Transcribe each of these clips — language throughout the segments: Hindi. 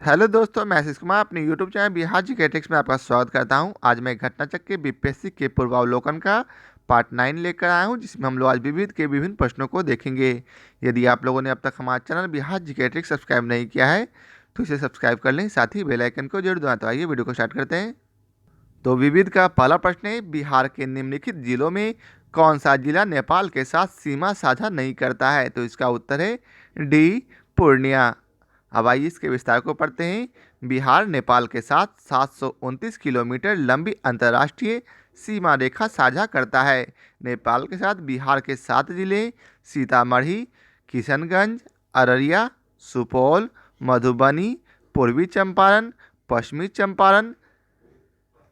हेलो दोस्तों, मैं आशीष कुमार अपने YouTube channel Bihar GK tricks में आपका स्वागत करता हूं। आज मैं घटनाचक्र बीपीएससी के पूर्वावलोकन का पार्ट 9 लेकर आया हूं, जिसमें हम लोग आज विभिन्न प्रश्नों को देखेंगे। यदि आप लोगों ने अब तक हमारा channel Bihar GK tricks subscribe नहीं किया है तो इसे सब्सक्राइब कर लें, साथ ही बेल आइकन को जरूर दबाएं। तो आइए वीडियो को स्टार्ट करते हैं। तो विविध का पहला प्रश्न है, बिहार के निम्नलिखित जिलों में कौन सा जिला नेपाल के साथ सीमा साझा नहीं करता है? तो इसका उत्तर है डी, पूर्णिया। अब आइए इसके विस्तार को पढ़ते हैं। बिहार नेपाल के साथ 729 किलोमीटर लंबी अंतर्राष्ट्रीय सीमा रेखा साझा करता है। नेपाल के साथ बिहार के 7 जिले सीतामढ़ी, किशनगंज, अररिया, सुपौल, मधुबनी, पूर्वी चंपारण, पश्चिमी चंपारण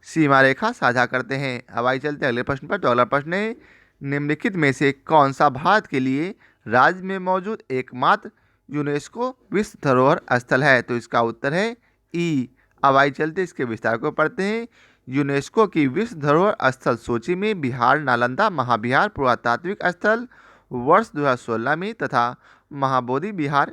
सीमा रेखा साझा करते हैं। अब आइए चलते हैं अगले प्रश्न पर। तो अगला प्रश्न है, निम्नलिखित में से कौन सा भारत के लिए राज्य में मौजूद एकमात्र यूनेस्को विश्व धरोहर स्थल है? तो इसका उत्तर है ई। अब आइए चलते इसके विस्तार को पढ़ते हैं। यूनेस्को की विश्व धरोहर स्थल सूची में बिहार नालंदा महाविहार पुरातात्विक स्थल वर्ष 2016 में तथा महाबोधि बिहार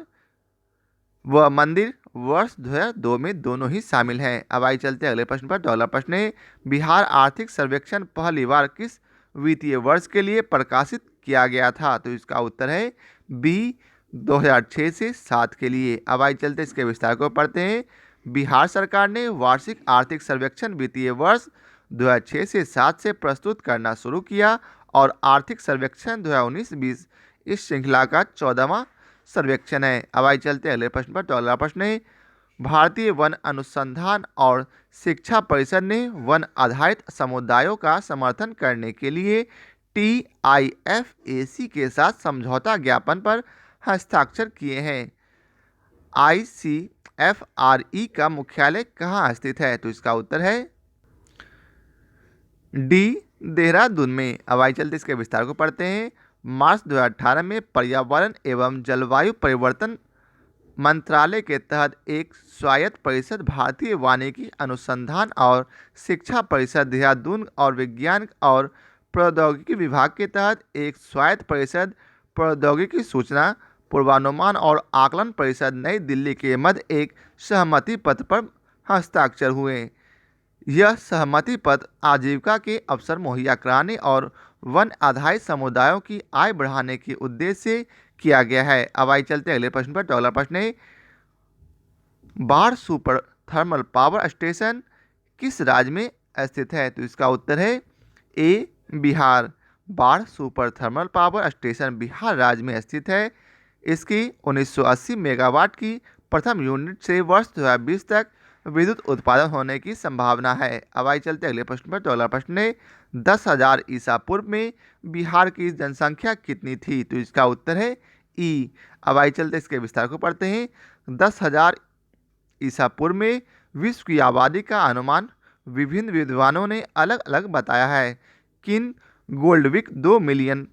व मंदिर वर्ष 2002 में दोनों ही शामिल हैं। अब आइए चलते हैं अगले प्रश्न पर। तो अगला प्रश्न है, बिहार आर्थिक सर्वेक्षण पहली बार किस वित्तीय वर्ष के लिए प्रकाशित किया गया था? तो इसका उत्तर है बी, 2006 से 7 के लिए। अब आइए चलते इसके विस्तार को पढ़ते हैं। बिहार सरकार ने वार्षिक आर्थिक सर्वेक्षण वित्तीय वर्ष 2006 से 7 से प्रस्तुत करना शुरू किया और आर्थिक सर्वेक्षण 2019-20 इस श्रृंखला का 14वां सर्वेक्षण है। अब आइए चलते हैं अगले प्रश्न पर। तो अगला प्रश्न है, भारतीय वन अनुसंधान और शिक्षा परिषद ने वन आधारित समुदायों का समर्थन करने के लिए TIFAC के साथ समझौता ज्ञापन पर हस्ताक्षर किए हैं। ICFRE का मुख्यालय कहाँ स्थित है? तो इसका उत्तर है डी, देहरादून में। अब आइए चलते इसके विस्तार को पढ़ते हैं। मार्च 2018 में पर्यावरण एवं जलवायु परिवर्तन मंत्रालय के तहत एक स्वायत्त परिषद भारतीय वानिकी अनुसंधान और शिक्षा परिषद देहरादून और विज्ञान और प्रौद्योगिकी विभाग के तहत एक स्वायत्त परिषद प्रौद्योगिकी सूचना पूर्वानुमान और आकलन परिषद नई दिल्ली के मध्य एक सहमति पत्र पर हस्ताक्षर हुए। यह सहमति पत्र आजीविका के अवसर मुहैया कराने और वन आधारित समुदायों की आय बढ़ाने के उद्देश्य से किया गया है। अब आइए चलते हैं अगले प्रश्न पर। तो अगला प्रश्न है, बाढ़ सुपर थर्मल पावर स्टेशन किस राज्य में स्थित है? तो इसका उत्तर है ए, बिहार। बाढ़ super thermal power station Bihar राज्य में स्थित है। इसकी 1980 मेगावाट की प्रथम यूनिट से वर्ष 2020 तक विद्युत उत्पादन होने की संभावना है। अब आइए चलते अगले प्रश्न पर। तो अगला प्रश्न है, 10,000 ईसा पूर्व में बिहार की जनसंख्या कितनी थी? तो इसका उत्तर है ई। अब आइए चलते इसके विस्तार को पढ़ते हैं। 10,000 ईसा पूर्व में विश्व की आबादी का अनुमान विभिन्न विद्वानों ने अलग अलग बताया है। किन गोल्डविक 2 मिलियन,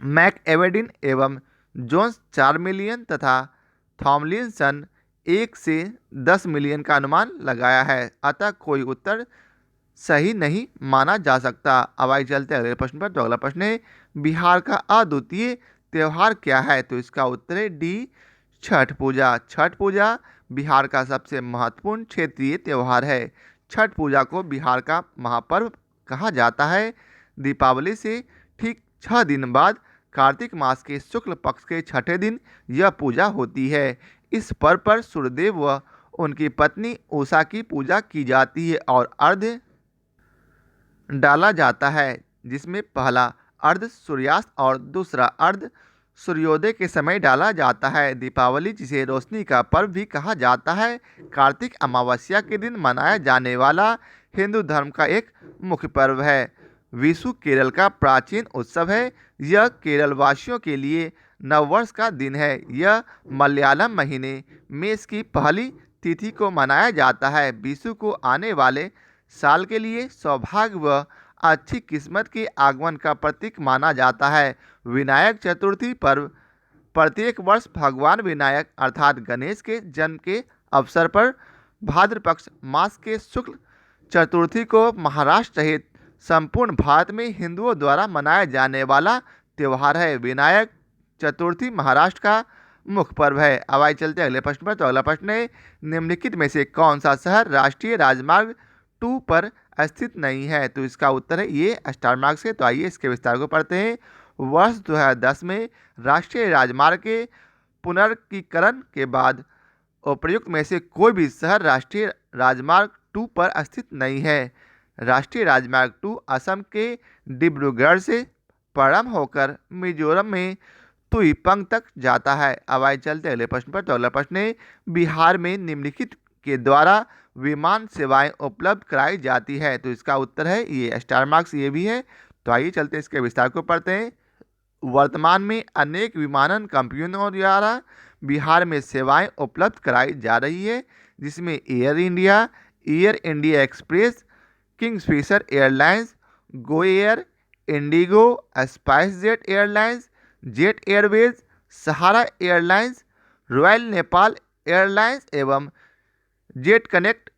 मैक एवेडिन एवं जोन्स 4 मिलियन तथा थॉमलिनसन 1 से 10 मिलियन का अनुमान लगाया है। अतः कोई उत्तर सही नहीं माना जा सकता। अब आइए चलते हैं अगले प्रश्न पर। तो अगला प्रश्न है, बिहार का अद्वितीय त्यौहार क्या है? तो इसका उत्तर है डी, छठ पूजा। छठ पूजा बिहार का सबसे महत्वपूर्ण क्षेत्रीय त्यौहार है। छठ पूजा को बिहार का महापर्व कहा जाता है। दीपावली से ठीक 6 दिन बाद कार्तिक मास के शुक्ल पक्ष के छठे दिन यह पूजा होती है। इस पर्व पर सूर्यदेव व उनकी पत्नी उषा की पूजा की जाती है और अर्घ्य डाला जाता है, जिसमें पहला अर्घ्य सूर्यास्त और दूसरा अर्घ्य सूर्योदय के समय डाला जाता है। दीपावली, जिसे रोशनी का पर्व भी कहा जाता है, कार्तिक अमावस्या के दिन मनाया जाने वाला हिंदू धर्म का एक मुख्य पर्व है। विशु केरल का प्राचीन उत्सव है। यह केरल वासियों के लिए नववर्ष का दिन है। यह मलयालम महीने मेष की पहली तिथि को मनाया जाता है। विशु को आने वाले साल के लिए सौभाग्य व अच्छी किस्मत के आगमन का प्रतीक माना जाता है। विनायक चतुर्थी पर्व प्रत्येक वर्ष भगवान विनायक अर्थात गणेश के जन्म के अवसर पर भाद्रपक्ष मास के शुक्ल चतुर्थी को महाराष्ट्र सहित संपूर्ण भारत में हिंदुओं द्वारा मनाया जाने वाला त्यौहार है। विनायक चतुर्थी महाराष्ट्र का मुख्य पर्व है। अब आइए चलते हैं अगले प्रश्न पर। तो अगला प्रश्न है, निम्नलिखित में से कौन सा शहर राष्ट्रीय राजमार्ग 2 पर स्थित नहीं है? तो इसका उत्तर है ये स्टार मार्ग से। तो आइए इसके विस्तार को पढ़ते हैं। वर्ष 2010 में राष्ट्रीय राजमार्ग के पुनर्कीकरण के बाद उपर्युक्त में से कोई भी शहर राष्ट्रीय राजमार्ग 2 पर स्थित नहीं है। राष्ट्रीय राजमार्ग 2 असम के डिब्रूगढ़ से प्रारंभ होकर मिजोरम में तुईपंग तक जाता है। अब आइए चलते अगले प्रश्न पर। तो अगला प्रश्न है, बिहार में निम्नलिखित के द्वारा विमान सेवाएं उपलब्ध कराई जाती है? तो इसका उत्तर है ये स्टार मार्क्स ये भी है। तो आइए चलते इसके विस्तार को पढ़ते हैं। वर्तमान में अनेक विमानन कंपनियों द्वारा बिहार में सेवाएं उपलब्ध कराई जा रही है, जिसमें Air India Express, Kingfisher Airlines, Go Air, IndiGo, SpiceJet Airlines, Jet Airways, Sahara Airlines, Royal Nepal Airlines एवं जेट कनेक्ट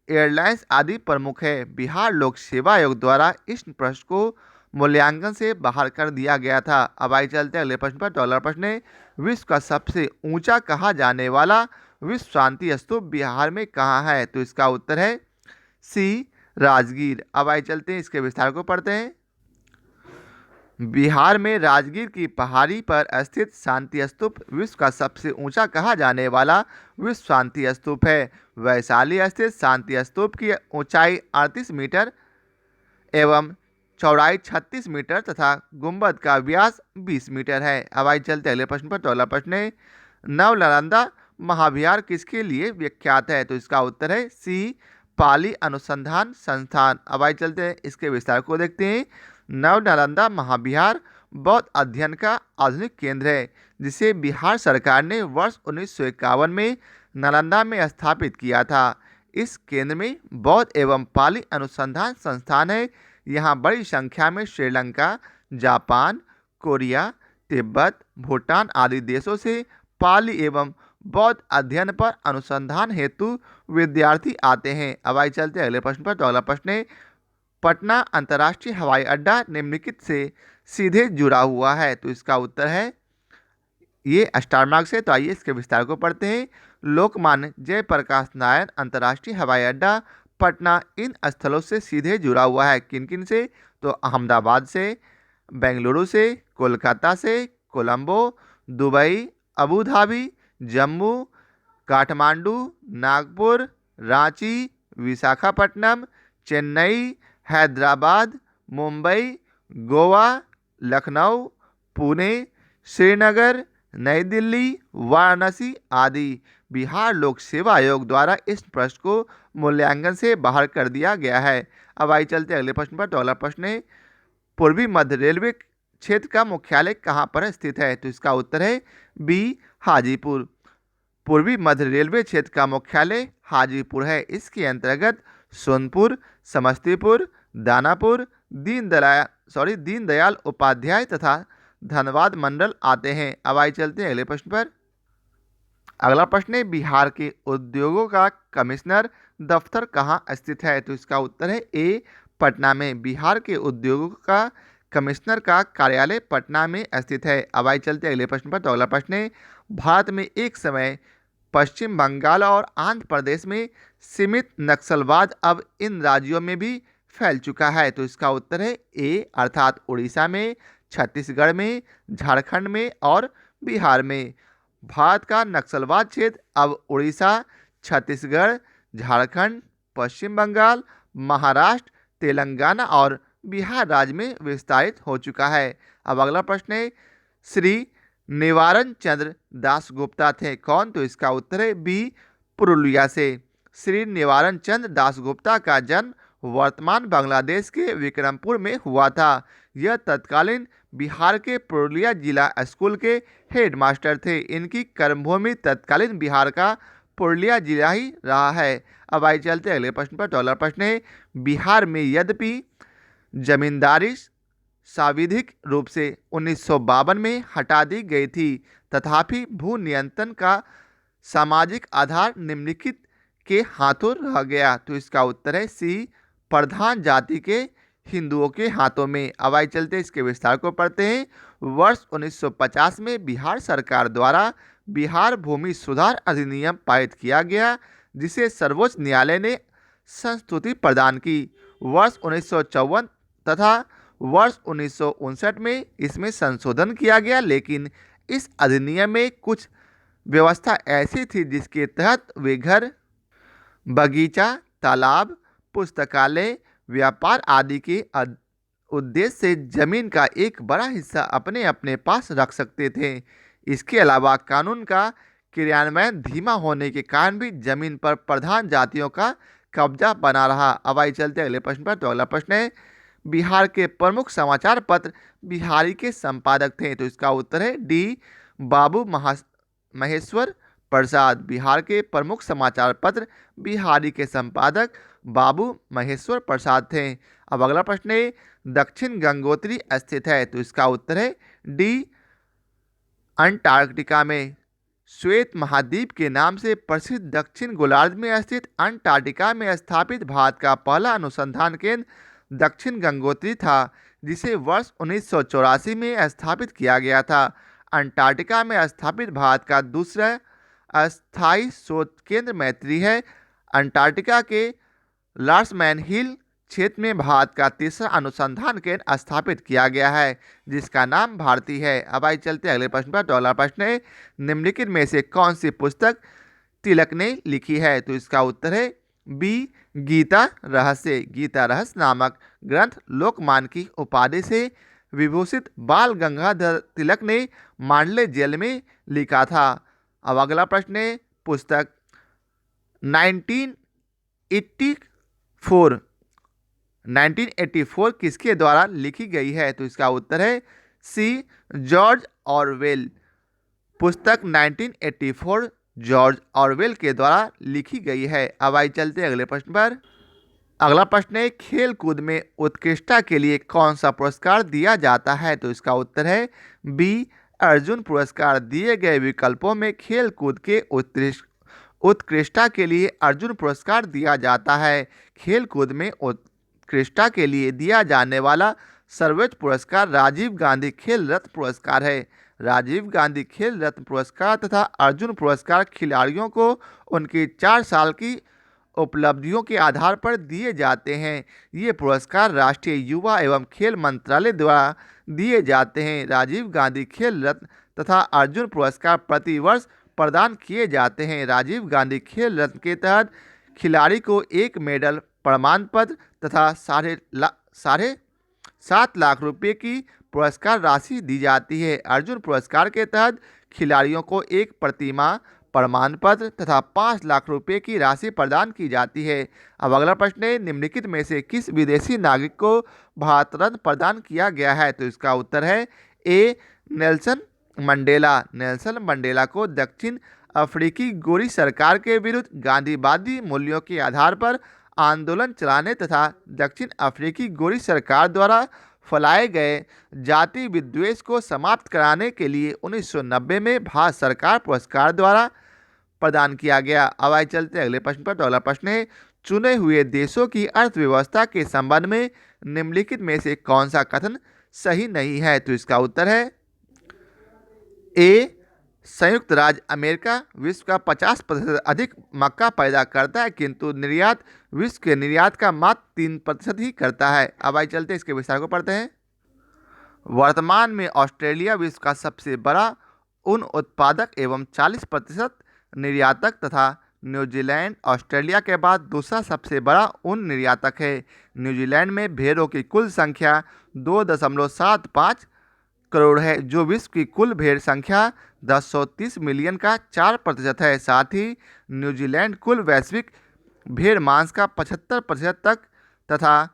एयरलाइंस आदि प्रमुख है। बिहार लोक सेवा आयोग द्वारा इस प्रश्न को मूल्यांकन से बाहर कर दिया गया था। अब आइए चलते हैं अगले प्रश्न पर। तो अगला प्रश्न है, विश्व का सबसे ऊंचा कहा जाने वाला विश्व शांति स्तूप बिहार में कहाँ है? तो इसका उत्तर है सी राजगीर। अब आइए चलते हैं इसके विस्तार को पढ़ते हैं। बिहार में राजगीर की पहाड़ी पर स्थित शांति स्तूप विश्व का सबसे ऊंचा कहा जाने वाला विश्व शांति स्तूप है। वैशाली स्थित शांति स्तूप की ऊंचाई 38 मीटर एवं चौड़ाई 36 मीटर तथा गुंबद का व्यास 20 मीटर है। अब आइए चलते अगले प्रश्न पर। तो अगला प्रश्न है, नवनालंदा महाविहार किसके लिए विख्यात है? तो इसका उत्तर है सी पाली अनुसंधान संस्थान। अब आइए चलते हैं इसके विस्तार को देखते हैं। नवनालंदा महाविहार बौद्ध अध्ययन का आधुनिक केंद्र है, जिसे बिहार सरकार ने वर्ष 1951 में नालंदा में स्थापित किया था। इस केंद्र में बौद्ध एवं पाली अनुसंधान संस्थान है। यहाँ बड़ी संख्या में श्रीलंका, जापान, कोरिया, तिब्बत, भूटान आदि देशों से पाली एवं बौद्ध अध्ययन पर अनुसंधान हेतु विद्यार्थी आते हैं। अब आइए चलते हैं अगले प्रश्न पर। तो अगला प्रश्न है, पटना अंतर्राष्ट्रीय हवाई अड्डा निम्नलिखित से सीधे जुड़ा हुआ है? तो इसका उत्तर है ये स्टार मार्क से। तो आइए इसके विस्तार को पढ़ते हैं। लोकमान्य जयप्रकाश नारायण अंतर्राष्ट्रीय हवाई अड्डा पटना इन स्थलों से सीधे जुड़ा हुआ है। किन किन से? तो अहमदाबाद से, बेंगलुरु से, कोलकाता से, Colombo, Dubai, Abu Dhabi, Jammu, Kathmandu, Nagpur, Ranchi, Visakhapatnam, Chennai, Hyderabad, Mumbai, Goa, Lucknow, Pune, Srinagar, नई दिल्ली, वाराणसी आदि। बिहार लोक सेवा आयोग द्वारा इस प्रश्न को मूल्यांकन से बाहर कर दिया गया है। अब आइए चलते अगले प्रश्न पर। तो अगला प्रश्न है, पूर्वी मध्य रेलवे क्षेत्र का मुख्यालय कहाँ पर स्थित है? तो इसका उत्तर है बी हाजीपुर। पूर्वी मध्य रेलवे क्षेत्र का मुख्यालय हाजीपुर है। इसके अंतर्गत सोनपुर, समस्तीपुर, दानापुर, दीनदयाल उपाध्याय तथा धनबाद मंडल आते हैं। अब आइए चलते हैं अगले प्रश्न पर। अगला प्रश्न है, बिहार के उद्योगों का कमिश्नर दफ्तर कहाँ स्थित है? तो इसका उत्तर है ए पटना में। बिहार के उद्योगों का कमिश्नर का कार्यालय पटना में स्थित है। अब आइए चलते हैं अगले प्रश्न पर। तो अगला प्रश्न है, भारत में एक समय पश्चिम बंगाल और आंध्र प्रदेश में सीमित नक्सलवाद अब इन राज्यों में भी फैल चुका है। तो इसका उत्तर है ए अर्थात उड़ीसा में, छत्तीसगढ़ में, झारखंड में और बिहार में। भारत का नक्सलवाद क्षेत्र अब उड़ीसा, छत्तीसगढ़, झारखंड, पश्चिम बंगाल, महाराष्ट्र, तेलंगाना और बिहार राज्य में विस्तारित हो चुका है। अब अगला प्रश्न है, श्री निवारण चंद्र दासगुप्ता थे कौन? तो इसका उत्तर है बी पुरुलिया से। श्री निवारण चंद्र दासगुप्ता का जन्म वर्तमान बांग्लादेश के विक्रमपुर में हुआ था। यह तत्कालीन बिहार के पुरुलिया जिला स्कूल के हेडमास्टर थे। इनकी कर्मभूमि तत्कालीन बिहार का पुरुलिया जिला ही रहा है। अब आइए चलते अगले प्रश्न पर। तो अगला प्रश्न है, बिहार में यद्यपि जमींदारी सांविधिक रूप से 1952 में हटा दी गई थी, तथापि भू नियंत्रण का सामाजिक आधार निम्नलिखित के हाथों रह गया। तो इसका उत्तर है सी प्रधान जाति के हिंदुओं के हाथों में। अब आइए चलते इसके विस्तार को पढ़ते हैं। वर्ष 1950 में बिहार सरकार द्वारा बिहार भूमि सुधार अधिनियम पारित किया गया, जिसे सर्वोच्च न्यायालय ने संस्तुति प्रदान की। वर्ष 1954 तथा वर्ष 1959 में इसमें संशोधन किया गया, लेकिन इस अधिनियम में कुछ व्यवस्था ऐसी थी जिसके तहत वे घर, बगीचा, तालाब, पुस्तकालय, व्यापार आदि के उद्देश्य से जमीन का एक बड़ा हिस्सा अपने अपने पास रख सकते थे। इसके अलावा कानून का क्रियान्वयन धीमा होने के कारण भी जमीन पर प्रधान जातियों का कब्जा बना रहा। अब आइए चलते अगले प्रश्न पर। तो अगला प्रश्न है, बिहार के प्रमुख समाचार पत्र बिहारी के संपादक थे। तो इसका उत्तर है डी, बाबू महेश्वर प्रसाद। बिहार के प्रमुख समाचार पत्र बिहारी के संपादक बाबू महेश्वर प्रसाद थे। अब अगला प्रश्न है, दक्षिण गंगोत्री स्थित है। तो इसका उत्तर है डी, अंटार्कटिका में। श्वेत महाद्वीप के नाम से प्रसिद्ध दक्षिण गोलार्ध में स्थित अंटार्कटिका में स्थापित भारत का पहला अनुसंधान केंद्र दक्षिण गंगोत्री था, जिसे वर्ष 1984 में स्थापित किया गया था। अंटार्कटिका में स्थापित भारत का दूसरा अस्थायी शोध केंद्र मैत्री है। अंटार्कटिका के लार्समैन हिल क्षेत्र में भारत का तीसरा अनुसंधान केंद्र स्थापित किया गया है, जिसका नाम भारती है। अब आइए चलते अगले प्रश्न पर। तो अगला प्रश्न है, निम्नलिखित में से कौन सी पुस्तक तिलक ने लिखी है। तो इसका उत्तर है बी, गीता रहस्य। गीता रहस्य नामक ग्रंथ लोकमान्य की उपाधि से विभूषित बाल गंगाधर तिलक ने मांडले जेल में लिखा था। अब अगला प्रश्न है, पुस्तक 1984 किसके द्वारा लिखी गई है। तो इसका उत्तर है सी, जॉर्ज ऑरवेल। पुस्तक 1984 जॉर्ज ऑरवेल के द्वारा लिखी गई है। अब आइए चलते अगले प्रश्न पर। अगला प्रश्न है, खेल कूद में उत्कृष्टता के लिए कौन सा पुरस्कार दिया जाता है। तो इसका उत्तर है बी, अर्जुन पुरस्कार। दिए गए विकल्पों में खेल कूद के उत्कृष्टता के लिए अर्जुन पुरस्कार दिया जाता है। खेल कूद में उत्कृष्टता के लिए दिया जाने वाला सर्वोच्च पुरस्कार राजीव गांधी खेल रत्न पुरस्कार है। राजीव गांधी खेल रत्न पुरस्कार तथा अर्जुन पुरस्कार खिलाड़ियों को उनकी 4 साल की उपलब्धियों के आधार पर दिए जाते हैं। ये पुरस्कार राष्ट्रीय युवा एवं खेल मंत्रालय द्वारा दिए जाते हैं। राजीव गांधी खेल रत्न तथा अर्जुन पुरस्कार प्रतिवर्ष प्रदान किए जाते हैं। राजीव गांधी खेल रत्न के तहत खिलाड़ी को 1 मेडल, प्रमाण पत्र तथा 7.5 लाख रुपए की पुरस्कार राशि दी जाती है। अर्जुन पुरस्कार के तहत खिलाड़ियों को 1 प्रतिमा, प्रमाण पत्र तथा 5 लाख रुपए की राशि प्रदान की जाती है। अब अगला प्रश्न है, निम्नलिखित में से किस विदेशी नागरिक को भारत रत्न प्रदान किया गया है। तो इसका उत्तर है ए, नेल्सन मंडेला। नेल्सन मंडेला को दक्षिण अफ्रीकी गोरी सरकार के विरुद्ध गांधीवादी मूल्यों के आधार पर आंदोलन चलाने तथा दक्षिण अफ्रीकी गोरी सरकार द्वारा फैलाए गए जाति विद्वेष को समाप्त कराने के लिए 1990 में भारत सरकार पुरस्कार द्वारा प्रदान किया गया। अब आइए चलते अगले प्रश्न पर। तो अगला प्रश्न है, चुने हुए देशों की अर्थव्यवस्था के संबंध में निम्नलिखित में से कौन सा कथन सही नहीं है। तो इसका उत्तर है ए, संयुक्त राज्य अमेरिका विश्व का 50% अधिक मक्का पैदा करता है, किंतु निर्यात विश्व के निर्यात का मात्र 3% ही करता है। अब आइए चलते इसके विस्तार को पढ़ते हैं। वर्तमान में ऑस्ट्रेलिया विश्व का सबसे बड़ा ऊन उत्पादक एवं 40% निर्यातक तथा न्यूजीलैंड ऑस्ट्रेलिया के बाद दूसरा सबसे बड़ा ऊन निर्यातक है। न्यूजीलैंड में भेड़ों की कुल संख्या 2.75 करोड़ है, जो विश्व की कुल भेड़ संख्या 1030 मिलियन का 4% है। साथ ही न्यूजीलैंड कुल वैश्विक भेड़ मांस का 75% तक तथा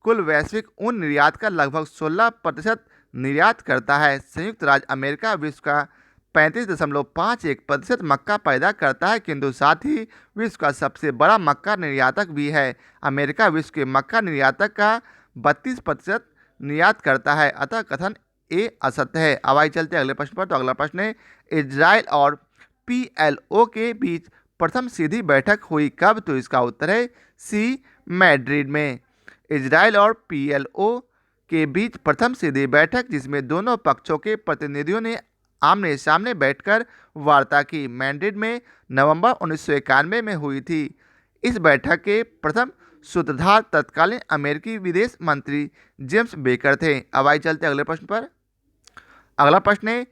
कुल वैश्विक ऊन निर्यात का लगभग 16% निर्यात करता है। संयुक्त राज्य अमेरिका विश्व का 35.51% मक्का पैदा करता है, किंतु साथ ही विश्व का सबसे बड़ा मक्का निर्यातक भी है। अमेरिका विश्व के मक्का निर्यातक का 32% निर्यात करता है, अतः कथन ए असत्य है। अब आइए चलते अगले प्रश्न पर। तो अगला प्रश्न है, इजराइल और PLO के बीच प्रथम सीधी बैठक हुई कब। तो इसका उत्तर है सी, मैड्रिड में। इजराइल और PLO के बीच प्रथम सीधी बैठक जिसमें दोनों पक्षों के प्रतिनिधियों ने आमने सामने बैठकर वार्ता की। मैड्रिड में नवंबर 1991 में हुई थी। इस बैठक के प्रथम सूत्रधार तत्कालीन अमेरिकी विदेश मंत्री जेम्स बेकर थे। अब आइए चलते अगले प्रश्न पर। अगला प्रश्न है,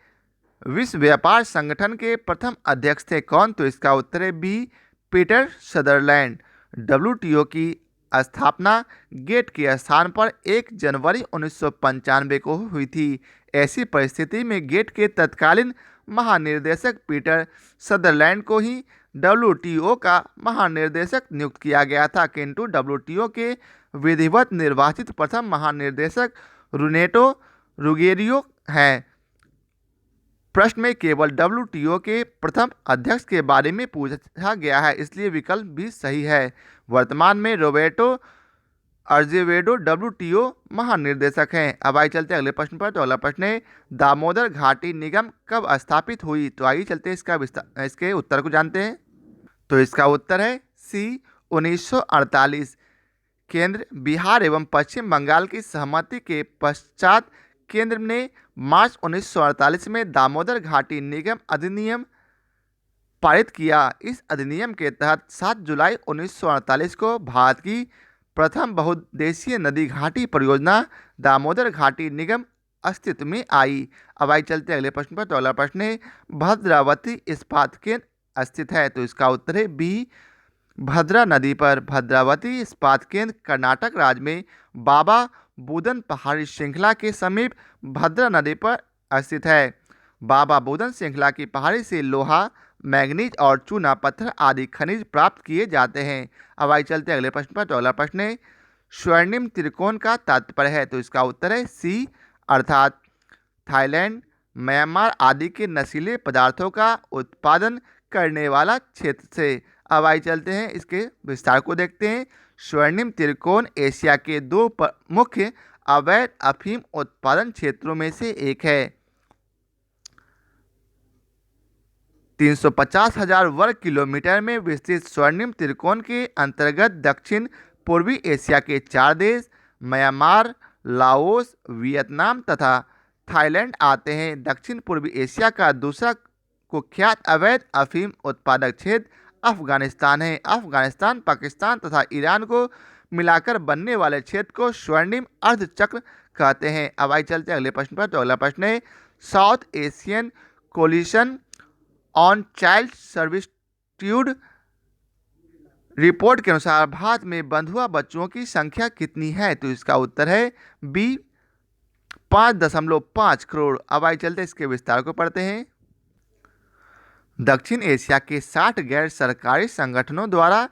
विश्व व्यापार संगठन के प्रथम अध्यक्ष थे कौन? तो इसका उत्तर है बी, पीटर सदरलैंड। डब्ल्यूटीओ की स्थापना गेट के स्थान पर 1 जनवरी 1995 को हुई थी। ऐसी परिस्थिति में गेट के तत्कालीन महानिर्देशक पीटर सदरलैंड को ही डब्ल्यूटीओ का महानिर्देशक नियुक्त किया गया था, किंतु डब्ल्यूटीओ के विधिवत निर्वाचित प्रथम महानिर्देशक रुनेटो रुगेरियो हैं। प्रश्न में केवल डब्ल्यूटीओ के प्रथम अध्यक्ष के बारे में पूछा गया है, इसलिए विकल्प भी सही है। वर्तमान में रोबर्टो अर्जेवेडो डब्ल्यूटीओ महानिर्देशक हैं। अब आइए चलते अगले प्रश्न पर। तो अगला प्रश्न है, दामोदर घाटी निगम कब स्थापित हुई? तो आइए चलते इसके उत्तर को जानते हैं। तो इसका उत्तर है सी, 1948। केंद्र, बिहार एवं पश्चिम बंगाल की सहमति के पश्चात केंद्र ने मार्च 1948 में दामोदर घाटी निगम अधिनियम पारित किया। इस अधिनियम के तहत 7 जुलाई 1948 को भारत की प्रथम बहुउद्देशीय नदी घाटी परियोजना दामोदर घाटी निगम अस्तित्व में आई। अब आइए चलते अगले प्रश्न पर। तो अगला प्रश्न है, भद्रावती इस्पात केंद्र स्थित है? तो इसका उत्तर है बी, भद्रा नदी पर। भद्रावती इस्पात केंद्र कर्नाटक राज्य में बाबा बुदन पहाड़ी श्रृंखला के समीप भद्रा नदी पर स्थित है। बाबा बुदन श्रृंखला की पहाड़ी से लोहा, मैग्नीज और चूना पत्थर आदि खनिज प्राप्त किए जाते हैं। अब आइए चलते अगले प्रश्न पर। तो अगला प्रश्न है, स्वर्णिम त्रिकोण का तात्पर्य है? तो इसका उत्तर है सी, अर्थात थाईलैंड, म्यांमार आदि के नशीले पदार्थों का उत्पादन करने वाला क्षेत्र से। अब आइए चलते हैं इसके विस्तार को देखते हैं। स्वर्णिम त्रिकोण एशिया के 2 मुख्य अवैध अफीम उत्पादन क्षेत्रों में से एक है। 350,000 वर्ग किलोमीटर में विस्तृत स्वर्णिम त्रिकोण के अंतर्गत दक्षिण पूर्वी एशिया के 4 देश म्यांमार, लाओस, वियतनाम तथा थाईलैंड आते हैं। दक्षिण पूर्वी एशिया का दूसरा कुख्यात अवैध अफीम उत्पादक क्षेत्र अफगानिस्तान है। अफगानिस्तान, पाकिस्तान तथा ईरान को मिलाकर बनने वाले क्षेत्र को स्वर्णिम अर्धचक्र कहते हैं। अब आइए चलते हैं अगले प्रश्न पर। तो अगला प्रश्न है, South Asian coalition on child servitude report के अनुसार भारत में बंधुआ बच्चों की संख्या कितनी है? तो इसका उत्तर है बी, 5.5 करोड़। अब आइए चलते इसके विस्तार को पढ़ते हैं। दक्षिण एशिया के 60 गैर सरकारी संगठनों द्वारा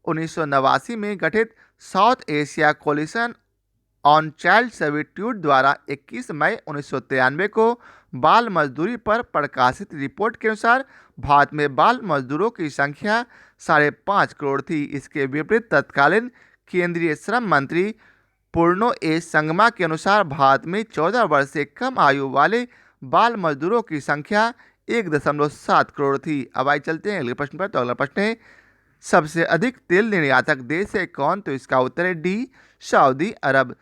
1989 में गठित South Asia coalition on child servitude द्वारा 21 मई 1993 को बाल मजदूरी पर प्रकाशित रिपोर्ट के अनुसार भारत में बाल मजदूरों की संख्या 5.5 करोड़ थी। इसके विपरीत तत्कालीन केंद्रीय श्रम मंत्री पूर्णो ए संगमा के अनुसार भारत में 14 वर्ष से कम आयु वाले बाल मजदूरों की संख्या 1.7 करोड़ थी। अब आइए चलते हैं अगले प्रश्न पर। तो अगला प्रश्न है, सबसे अधिक तेल निर्यातक देश है कौन? तो इसका उत्तर है डी, सऊदी अरब।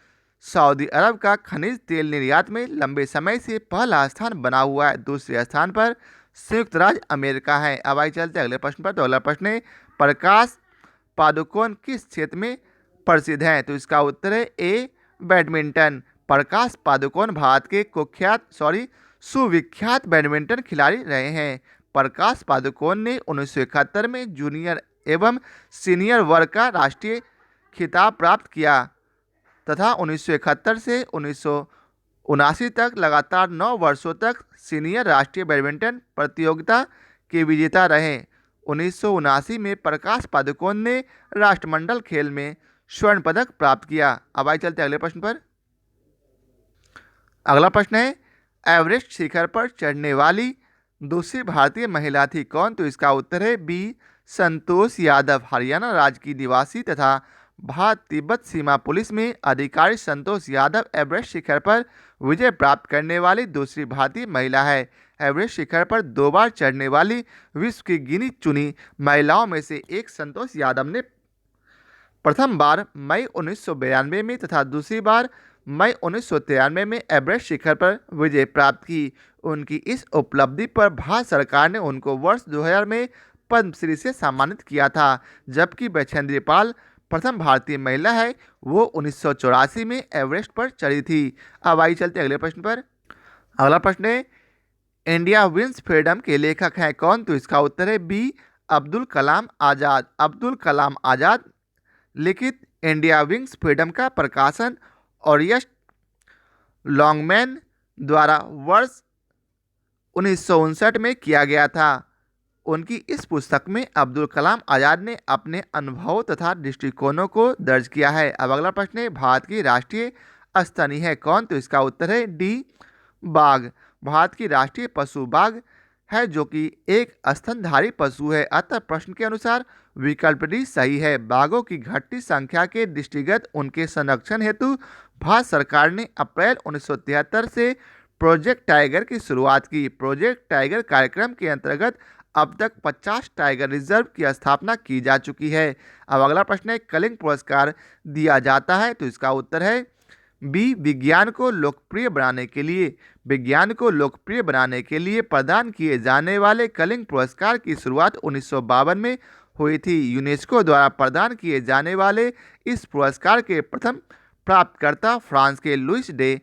सऊदी अरब का खनिज तेल निर्यात में लंबे समय से पहला स्थान बना हुआ है। दूसरे स्थान पर संयुक्त राज्य अमेरिका है। अब आइए चलते हैं अगले प्रश्न पर। तो अगला प्रश्न है, प्रकाश पादुकोण किस क्षेत्र में प्रसिद्ध हैं? तो इसका उत्तर है ए, बैडमिंटन। प्रकाश पादुकोण भारत के सुविख्यात बैडमिंटन खिलाड़ी रहे हैं। प्रकाश पादुकोण ने 1971 में जूनियर एवं सीनियर वर्ग का राष्ट्रीय खिताब प्राप्त किया तथा 1971 से 1979 तक लगातार 9 वर्षों तक सीनियर राष्ट्रीय बैडमिंटन प्रतियोगिता के विजेता रहे। 1979 में प्रकाश पादुकोण ने राष्ट्रमंडल खेल में स्वर्ण पदक प्राप्त किया। अब आइए चलते अगले प्रश्न पर। अगला प्रश्न है, एवरेस्ट शिखर पर चढ़ने वाली दूसरी भारतीय महिला थी कौन? तो इसका उत्तर है बी, संतोष यादव। हरियाणा राज्य की निवासी तथा भारत तिब्बत सीमा पुलिस में अधिकारी संतोष यादव एवरेस्ट शिखर पर विजय प्राप्त करने वाली दूसरी भारतीय महिला है। एवरेस्ट शिखर पर 2 बार चढ़ने वाली विश्व की गिनी चुनी महिलाओं में से एक संतोष यादव ने प्रथम बार मई 1992 में तथा दूसरी बार मई 1993 में एवरेस्ट शिखर पर विजय प्राप्त की। उनकी इस उपलब्धि पर भारत सरकार ने उनको वर्ष 2000 में पद्मश्री से सम्मानित किया था, जबकि बछेंद्री पाल प्रथम भारतीय महिला है, वो 1984 में एवरेस्ट पर चढ़ी थी। अब आइए चलते अगले प्रश्न पर। अगला प्रश्न है, इंडिया विंस फ्रीडम के लेखक हैं कौन? तो इसका उत्तर है बी, अब्दुल कलाम आज़ाद। अब्दुल कलाम आज़ाद लिखित इंडिया विंग्स फ्रीडम का प्रकाशन ऑरियस्ट लॉन्गमैन द्वारा वर्ष 1959 में किया गया था। उनकी इस पुस्तक में अब्दुल कलाम आज़ाद ने अपने अनुभवों तथा दृष्टिकोणों को दर्ज किया है। अब अगला प्रश्न है, भारत की राष्ट्रीय स्तनी है कौन? तो इसका उत्तर है डी, बाघ। भारत की राष्ट्रीय पशु बाघ है, जो कि एक स्तनधारी पशु है। अतः प्रश्न के अनुसार विकल्प डी सही है। बाघों की घटती संख्या के दृष्टिगत उनके संरक्षण हेतु भारत सरकार ने अप्रैल 1973 से प्रोजेक्ट टाइगर की शुरुआत की। प्रोजेक्ट टाइगर कार्यक्रम के अंतर्गत अब तक 50 टाइगर रिजर्व की स्थापना की जा चुकी है। अब अगला प्रश्न है, कलिंग पुरस्कार दिया जाता है? तो इसका उत्तर है बी, विज्ञान को लोकप्रिय बनाने के लिए। विज्ञान को लोकप्रिय बनाने के लिए प्रदान किए जाने वाले कलिंग पुरस्कार की शुरुआत 1952 में हुई थी। यूनेस्को द्वारा प्रदान किए जाने वाले इस पुरस्कार के प्रथम प्राप्तकर्ता फ्रांस के लुइस डे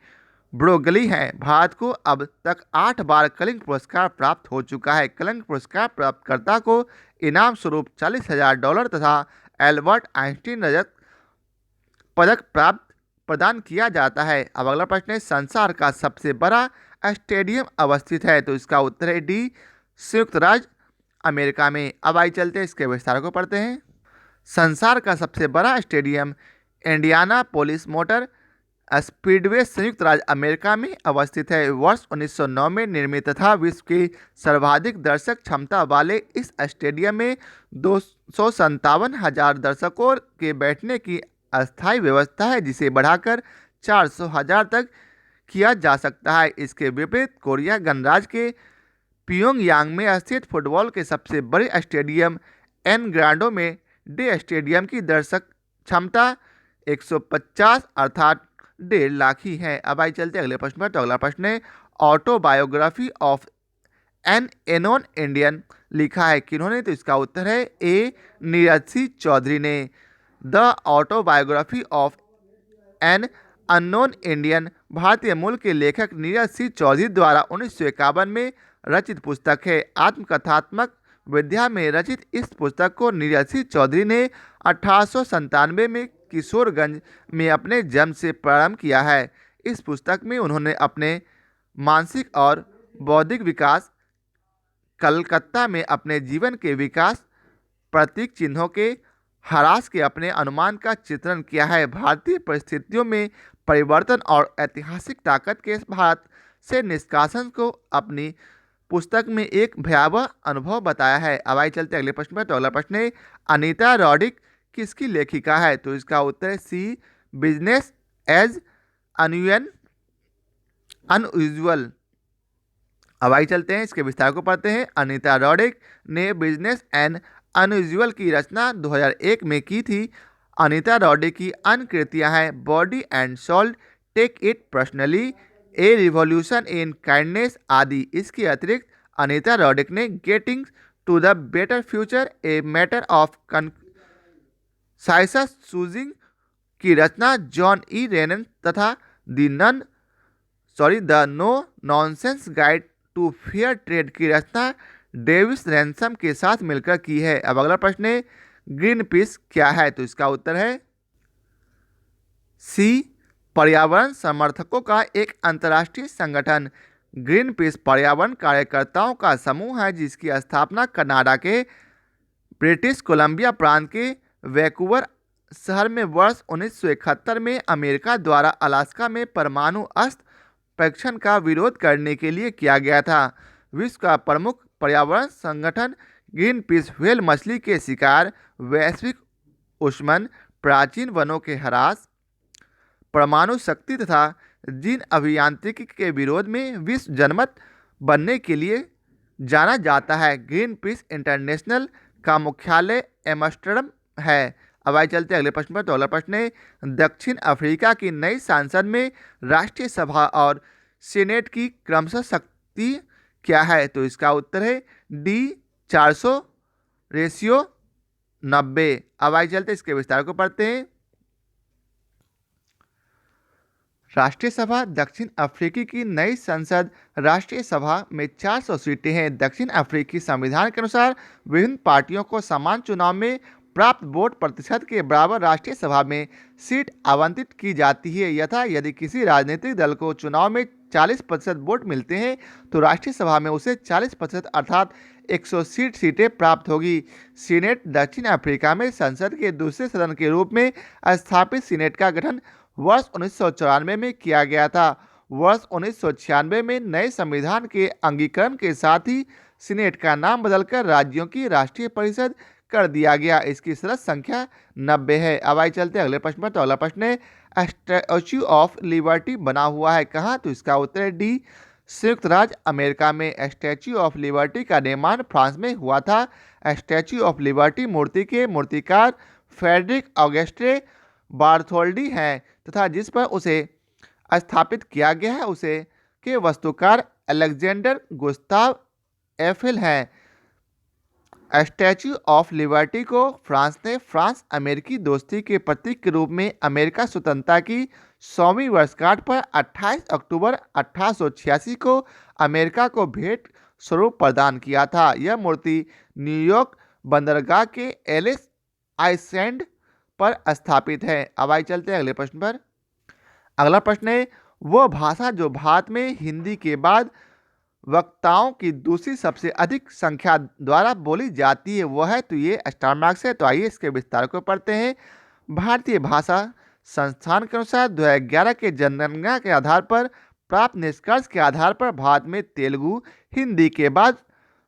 ब्रोगली हैं। भारत को अब तक 8 बार कलिंग पुरस्कार प्राप्त हो चुका है। कलिंग पुरस्कार प्राप्तकर्ता को इनाम स्वरूप $40,000 तथा एल्बर्ट आइंस्टीन रजत पदक प्रदान किया जाता है। अब अगला प्रश्न है, संसार का सबसे बड़ा स्टेडियम अवस्थित है? तो इसका उत्तर है डी, संयुक्त राज्य अमेरिका में। अब आइए चलते हैं इसके विस्तार को पढ़ते हैं। संसार का सबसे बड़ा स्टेडियम इंडियानापोलिस मोटर स्पीडवे संयुक्त राज्य अमेरिका में अवस्थित है। वर्ष 1909 में निर्मित तथा विश्व की सर्वाधिक दर्शक क्षमता वाले इस स्टेडियम में 257,000 दर्शकों के बैठने की अस्थायी व्यवस्था है, जिसे बढ़ाकर 400,000 तक किया जा सकता है। इसके विपरीत कोरिया गणराज्य के प्योंगयांग में स्थित फुटबॉल के सबसे बड़े स्टेडियम एनग्राडो में डे स्टेडियम की दर्शक क्षमता 150 अर्थात 1.5 लाख ही है। अब आइए चलते अगले प्रश्न पर। तो अगला प्रश्न है, autobiography of an unknown Indian लिखा है किन्होंने? तो इसका उत्तर है ए, नीरज सिंह चौधरी ने। The autobiography of an unknown Indian भारतीय मूल के लेखक नीरज सिंह चौधरी द्वारा 1951 में रचित पुस्तक है। आत्मकथात्मक विधा में रचित इस पुस्तक को नीरज सिंह चौधरी ने 1897 में किशोरगंज में अपने जन्म से प्रारंभ किया है। इस पुस्तक में उन्होंने अपने मानसिक और बौद्धिक विकास, कलकत्ता में अपने जीवन के विकास, प्रतीक चिन्हों के ह्रास के अपने अनुमान का चित्रण किया है। भारतीय परिस्थितियों में परिवर्तन और ऐतिहासिक ताकत के भारत से निष्कासन को अपनी पुस्तक में एक भयावह अनुभव बताया है। अब आइए चलते अगले प्रश्न पर। तो अगला प्रश्न है, अनीता रॉडिक किसकी लेखिका है? तो इसका उत्तर है सी, बिजनेस एज अनयूजुअल। अब आइए चलते हैं इसके विस्तार को पढ़ते हैं। अनीता रॉडिक ने बिजनेस एंड अनयूजुअल की रचना 2001 में की थी। अनीता रॉडिक की अन्य कृतियाँ हैं body and soul, take it personally, a revolution in kindness आदि। इसके अतिरिक्त अनीता रॉडिक ने getting to the better future, a matter of conscious choosing की रचना जॉन ई रेनन तथा the no nonsense guide to fair trade की रचना डेविस रैनसम के साथ मिलकर की है। अब अगला प्रश्न है, ग्रीन पीस क्या है? तो इसका उत्तर है सी, पर्यावरण समर्थकों का एक अंतर्राष्ट्रीय संगठन। ग्रीन पीस पर्यावरण कार्यकर्ताओं का समूह है, जिसकी स्थापना कनाडा के ब्रिटिश कोलंबिया प्रांत के वैंकूवर शहर में वर्ष 1971 में अमेरिका द्वारा अलास्का में परमाणु अस्त्र परीक्षण का विरोध करने के लिए किया गया था। विश्व का प्रमुख पर्यावरण संगठन ग्रीन पीस व्हेल मछली के शिकार, वैश्विक उष्मन, प्राचीन वनों के ह्रास, परमाणु शक्ति तथा जीन अभियांत्रिकी के विरोध में विश्व जनमत बनने के लिए जाना जाता है। ग्रीन पीस इंटरनेशनल का मुख्यालय एम्स्टर्डम है। अब आइए चलते हैं अगले प्रश्न पर। तो अगला प्रश्न है, दक्षिण अफ्रीका की नई संसद में राष्ट्रीय सभा और सीनेट की क्रमशः शक्ति क्या है? तो इसका उत्तर है डी 400:90। अब आइए चलते हैं इसके विस्तार को पढ़ते हैं। राष्ट्रीय सभा दक्षिण अफ्रीकी की नई संसद राष्ट्रीय सभा में 400 सीटें हैं। दक्षिण अफ्रीकी संविधान के अनुसार विभिन्न पार्टियों को समान चुनाव में प्राप्त वोट प्रतिशत के बराबर राष्ट्रीय सभा में सीट आवंटित की जाती है। यथा यदि किसी राजनीतिक दल को चुनाव में 40% वोट मिलते हैं तो राष्ट्रीय सभा में उसे 40% अर्थात 160 सीटें प्राप्त होगी। सीनेट दक्षिण अफ्रीका में संसद के दूसरे सदन के रूप में स्थापित सीनेट का गठन वर्ष 1994 में किया गया था। वर्ष 1996 में नए संविधान के अंगीकरण के साथ ही सीनेट का नाम बदलकर राज्यों की राष्ट्रीय परिषद कर दिया गया। इसकी सदस्य संख्या 90 है। अब आइए चलते हैं अगले प्रश्न पर। तो अगला प्रश्न है, स्टैच्यू ऑफ लिबर्टी बना हुआ है कहाँ? तो इसका उत्तर है डी संयुक्त राज्य अमेरिका में। स्टैच्यू ऑफ लिबर्टी का निर्माण फ्रांस में हुआ था। स्टैच्यू ऑफ लिबर्टी मूर्ति के मूर्तिकार फ्रेडरिक ऑगस्टे बार्थोल्डी हैं तथा जिस पर उसे स्थापित किया गया है उसे के वास्तुकार अलेक्जेंडर गुस्ताव एफेल हैं। स्टैच्यू ऑफ लिबर्टी को फ्रांस ने फ्रांस अमेरिकी दोस्ती के प्रतीक के रूप में अमेरिका स्वतंत्रता की 100वीं वर्षगांठ पर 28 अक्टूबर 1886 को अमेरिका को भेंट स्वरूप प्रदान किया था। यह मूर्ति न्यूयॉर्क बंदरगाह के एलिस आइलैंड पर स्थापित है। अब आइए चलते हैं अगले प्रश्न पर। अगला प्रश्न है, वह भाषा जो भारत में हिंदी के बाद वक्ताओं की दूसरी सबसे अधिक संख्या द्वारा बोली जाती है वह है? तो ये स्टार मार्क्स है। तो आइए इसके विस्तार को पढ़ते हैं। भारतीय भाषा संस्थान के अनुसार 2011 के जनगणना के आधार पर प्राप्त निष्कर्ष के आधार पर भारत में तेलुगु हिंदी के बाद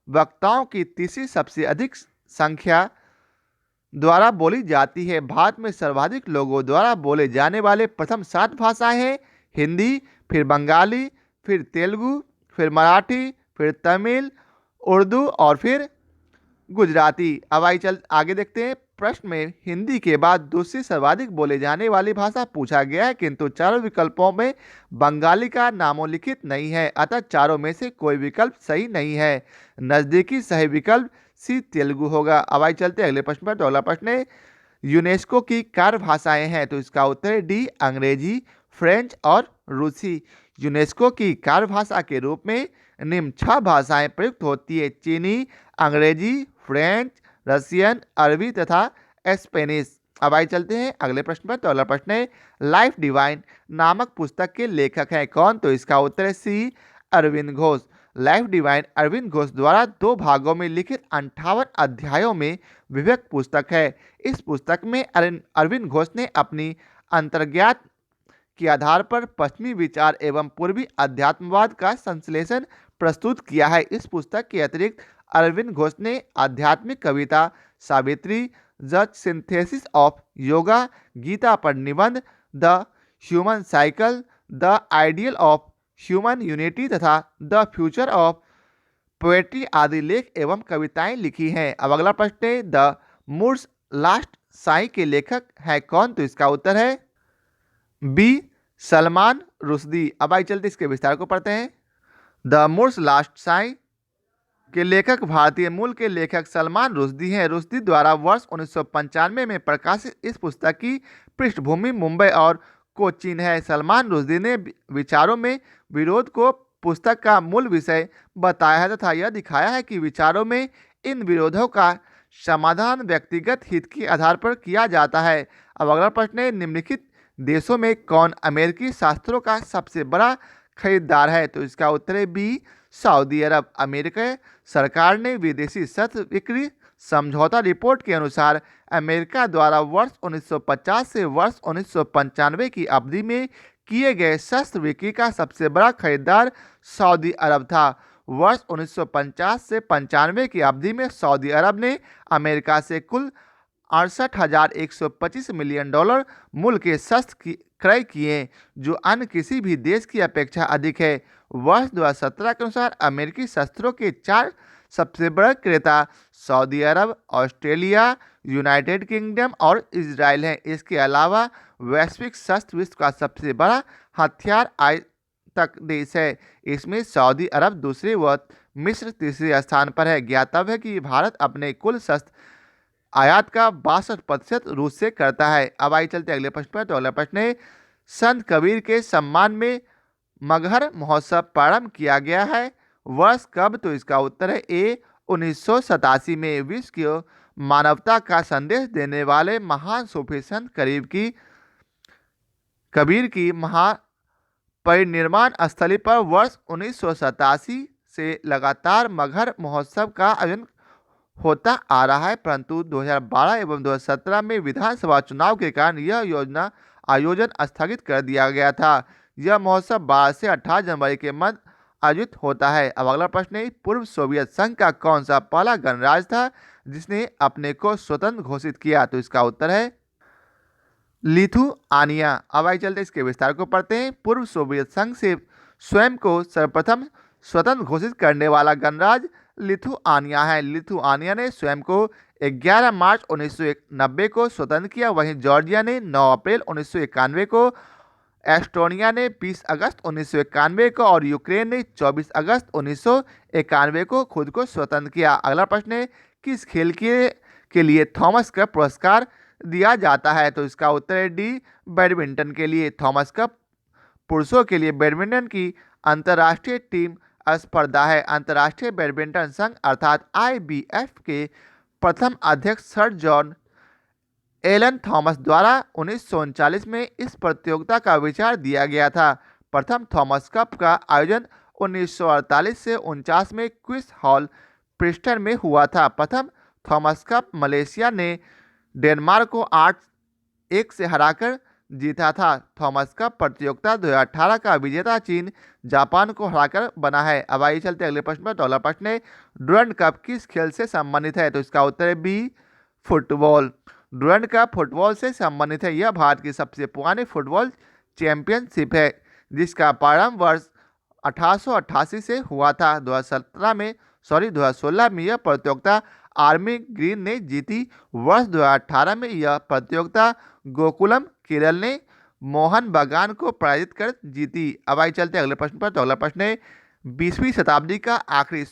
वक्ताओं की तीसरी सबसे अधिक संख्या द्वारा बोली जाती है। भारत में सर्वाधिक लोगों द्वारा बोले जाने वाले प्रथम 7 भाषाएं हैं हिंदी, फिर बंगाली, फिर तेलुगु, फिर मराठी, फिर तमिल, उर्दू और फिर गुजराती। अब आगे देखते हैं। प्रश्न में हिंदी के बाद दूसरी सर्वाधिक बोले जाने वाली भाषा पूछा गया है किंतु चारों विकल्पों में बंगाली का नामोल्लिखित नहीं है, अतः चारों में से कोई विकल्प सही नहीं है। नज़दीकी सही विकल्प सी तेलुगु होगा। अब आइए चलते हैं अगले प्रश्न पर। तो अगला प्रश्न है, यूनेस्को की कार्य भाषाएं हैं? तो इसका उत्तर है डी अंग्रेजी, फ्रेंच और रूसी। यूनेस्को की कार्य भाषा के रूप में निम्न 6 भाषाएं प्रयुक्त होती है: चीनी, अंग्रेजी, फ्रेंच, रशियन, अरबी तथा स्पेनिश। अब आइए चलते हैं अगले प्रश्न पर। तो अगला प्रश्न है, लाइफ डिवाइन नामक पुस्तक के लेखक हैं कौन? तो इसका उत्तर है सी अरविंद घोष। लाइफ डिवाइन अरविंद घोष द्वारा 2 भागों में लिखित 58 अध्यायों में विभक्त पुस्तक है। इस पुस्तक में अरविंद घोष ने अपनी अंतर्ज्ञान के आधार पर पश्चिमी विचार एवं पूर्वी अध्यात्मवाद का संश्लेषण प्रस्तुत किया है। इस पुस्तक के अतिरिक्त अरविंद घोष ने आध्यात्मिक कविता Savitri, the synthesis of yoga, Gita पर निबंध, the human cycle, the ideal of human unity तथा द फ्यूचर ऑफ पोएट्री आदि लेख एवं कविताएं लिखी हैं। अब अगला प्रश्न है, द मूर्स लास्ट साई के लेखक है कौन? तो इसका उत्तर है बी सलमान रुश्दी। अब आइए चलते इसके विस्तार को पढ़ते हैं। द मूर्स लास्ट साई के लेखक भारतीय मूल के लेखक सलमान रुश्दी हैं। रुश्दी द्वारा वर्ष 1995 में प्रकाशित इस पुस्तक की पृष्ठभूमि मुंबई और कोचीन है। सलमान रुश्दी ने विचारों में विरोध को पुस्तक का मूल विषय बताया है तथा यह दिखाया है कि विचारों में इन विरोधों का समाधान व्यक्तिगत हित के आधार पर किया जाता है। अब अगला प्रश्न है, निम्नलिखित देशों में कौन अमेरिकी शास्त्रों का सबसे बड़ा खरीदार है? तो इसका उत्तर है बी सऊदी अरब। अमेरिकी सरकार ने विदेशी शस्त्र बिक्री समझौता रिपोर्ट के अनुसार अमेरिका द्वारा वर्ष 1950 से वर्ष 1995 की अवधि में किए गए शस्त्र बिक्री का सबसे बड़ा खरीदार सऊदी अरब था। वर्ष 1950 से 95 की अवधि में सऊदी अरब ने अमेरिका से कुल 68,125 मिलियन डॉलर मूल्य के शस्त्र क्रय किए, जो अन्य किसी भी देश की अपेक्षा अधिक है। वर्ष 2017 के अनुसार अमेरिकी शस्त्रों के 4 सबसे बड़ा क्रेता सऊदी अरब, ऑस्ट्रेलिया, यूनाइटेड किंगडम और इजराइल है। इसके अलावा वैश्विक शस्त्र विश्व का सबसे बड़ा हथियार आयातक देश है। इसमें सऊदी अरब दूसरे व मिस्र तीसरे स्थान पर है। ज्ञातव्य है कि भारत अपने कुल शस्त्र आयात का 62% रूस से करता है। अब आई चलते अगले प्रश्न पर। तो अगला प्रश्न है, संत कबीर के सम्मान में मगहर महोत्सव प्रारंभ किया गया है, वर्ष कब? तो इसका उत्तर है ए 1987 में। विश्व की मानवता का संदेश देने वाले महान सूफी संत कबीर की महापरिनिर्वाण स्थली पर वर्ष 1987 से लगातार मगहर महोत्सव का आयोजन होता आ रहा है, परंतु 2012 एवं 2017 में विधानसभा चुनाव के कारण यह आयोजन स्थगित कर दिया गया था। यह महोत्सव 12 से 18 जनवरी के मध्य आयोजित होता है। अब अगला प्रश्न है, पूर्व सोवियत संघ का कौन सा पहला गणराज्य था जिसने अपने को स्वतंत्र घोषित किया? तो इसका उत्तर है लिथुआनिया। अब आइए चलते इसके विस्तार को पढ़ते हैं। पूर्व सोवियत संघ से स्वयं को सर्वप्रथम स्वतंत्र घोषित करने वाला गणराज्य लिथुआनिया है। लिथुआनिया ने स्वयं को 11 मार्च 1990 को स्वतंत्र किया। वहीं जॉर्जिया ने 9 अप्रैल 1991 को, एस्टोनिया ने 20 अगस्त 1991 को और यूक्रेन ने 24 अगस्त 1991 को खुद को स्वतंत्र किया। अगला प्रश्न है, किस खेल के लिए थॉमस कप पुरस्कार दिया जाता है? तो इसका उत्तर है डी, बैडमिंटन के लिए। थॉमस कप पुरुषों के लिए बैडमिंटन की अंतर्राष्ट्रीय टीम स्पर्धा है। अंतर्राष्ट्रीय बैडमिंटन संघ अर्थात IBF के प्रथम अध्यक्ष सर जॉन एलन थॉमस द्वारा 1939 में इस प्रतियोगिता का विचार दिया गया था। प्रथम थॉमस कप का आयोजन 1948 से 49 में क्विस हॉल प्रिस्टन में हुआ था। प्रथम थॉमस कप मलेशिया ने डेनमार्क को 8-1 से हराकर जीता था। थॉमस कप प्रतियोगिता 2018 का विजेता चीन जापान को हराकर बना है। अब आइए चलते अगले प्रश्न पर। तो अगला प्रश्न है, डुरंड कप किस खेल से संबंधित है? तो इसका उत्तर है B, football. Durand cup football से संबंधित है। यह भारत की सबसे पुरानी फुटबॉल चैंपियनशिप है, जिसका प्रारंभ वर्ष 1888 से हुआ था। 2016 में यह प्रतियोगिता आर्मी ग्रीन ने जीती। वर्ष 2018 में यह प्रतियोगिता गोकुलम केरल ने मोहन बागान को पराजित कर जीती। अब आइए चलते अगले प्रश्न पर। तो अगला प्रश्न है, 20वीं शताब्दी का आखिरी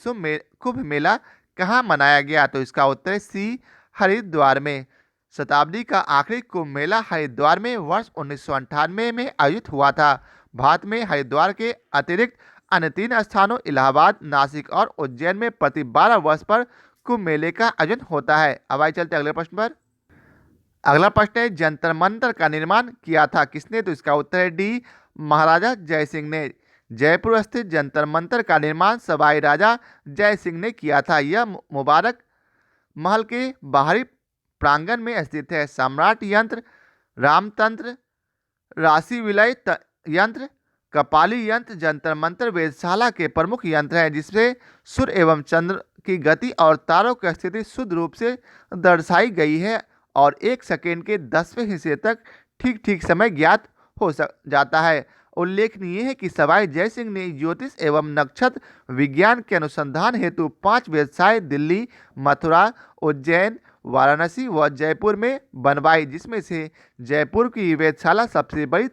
कुंभ मेला कहाँ मनाया गया? तो इसका उत्तर है सी, हरिद्वार में। शताब्दी का आखिरी कुंभ मेला हरिद्वार में वर्ष 1998 में आयोजित हुआ था। भारत में हरिद्वार के अतिरिक्त अन्य 3 स्थानों इलाहाबाद, नासिक और उज्जैन में प्रति 12 वर्ष पर कुंभ मेले का आयोजन होता है। अब आइए चलते अगले प्रश्न पर। अगला प्रश्न है, जंतर मंतर का निर्माण किया था किसने? तो इसका उत्तर है डी, महाराजा जय सिंह ने। जयपुर स्थित जंतर मंतर का निर्माण सवाई राजा जय सिंह ने किया था। यह मुबारक महल के बाहरी प्रांगण में स्थित है। सम्राट यंत्र, रामतंत्र, राशि विलय यंत्र, कपाली यंत्र जंतर मंतर वेधशाला के प्रमुख यंत्र हैं, जिससे सूर्य एवं चंद्र की गति और तारों की स्थिति शुद्ध रूप से दर्शाई गई है और 1 सेकेंड के 10वें हिस्से तक ठीक ठीक समय ज्ञात हो जाता है। उल्लेखनीय है कि सवाई जय सिंह ने ज्योतिष एवं नक्षत्र विज्ञान के अनुसंधान हेतु 5 वेधशालाएं दिल्ली, मथुरा, उज्जैन, वाराणसी व जयपुर में बनवाई, जिसमें से जयपुर की वेधशाला सबसे बड़ी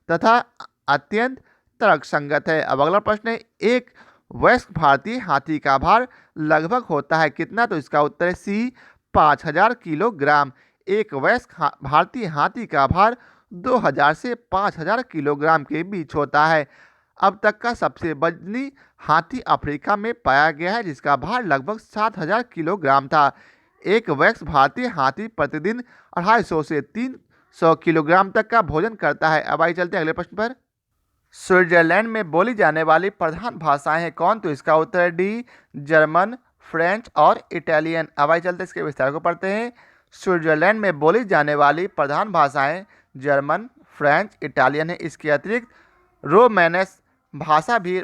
तथा अत्यंत तर्कसंगत है। अब अगला प्रश्न है, एक वयस्क भारतीय हाथी का भार लगभग होता है कितना? तो इसका उत्तर है सी, 5000 किलोग्राम। एक वयस्क भारतीय हाथी का भार 2000 से 5000 किलोग्राम के बीच होता है। अब तक का सबसे वजनी हाथी अफ्रीका में पाया गया है, जिसका भार लगभग 7000 किलोग्राम था। एक वयस्क भारतीय हाथी प्रतिदिन 250 से 300 किलोग्राम तक का भोजन करता है। अब आइए चलते हैं अगले प्रश्न पर। स्विट्जरलैंड में बोली जाने वाली प्रधान भाषाएं हैं कौन? तो इसका उत्तर है डी, जर्मन, फ्रेंच और इटालियन। अब आइए चलते इसके विस्तार को पढ़ते हैं। स्विट्जरलैंड में बोली जाने वाली प्रधान भाषाएं जर्मन, फ्रेंच, इटालियन है। इसके अतिरिक्त रोमानेस भाषा भी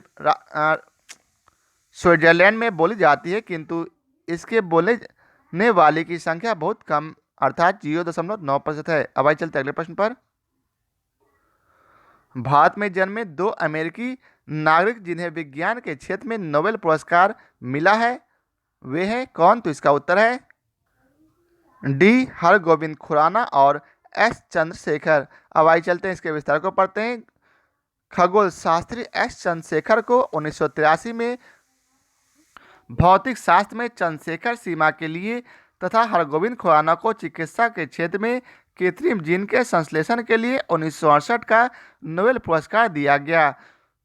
स्विट्जरलैंड में बोली जाती है, किंतु इसके बोलने वाले की संख्या बहुत कम अर्थात 0.9% है। अब आइए चलते अगले प्रश्न पर। भारत में जन्मे 2 अमेरिकी नागरिक जिन्हें विज्ञान के क्षेत्र में नोबेल पुरस्कार मिला है, वे हैं कौन? तो इसका उत्तर है डी हरगोविंद खुराना और एस चंद्रशेखर। अब आइए चलते हैं इसके विस्तार को पढ़ते हैं। खगोल शास्त्री एस चंद्रशेखर को 1983 में भौतिक शास्त्र में चंद्रशेखर सीमा के लिए तथा हरगोविंद खुराना को चिकित्सा के क्षेत्र में कृत्रिम जीन के संश्लेषण के लिए 1968 का नोबेल पुरस्कार दिया गया।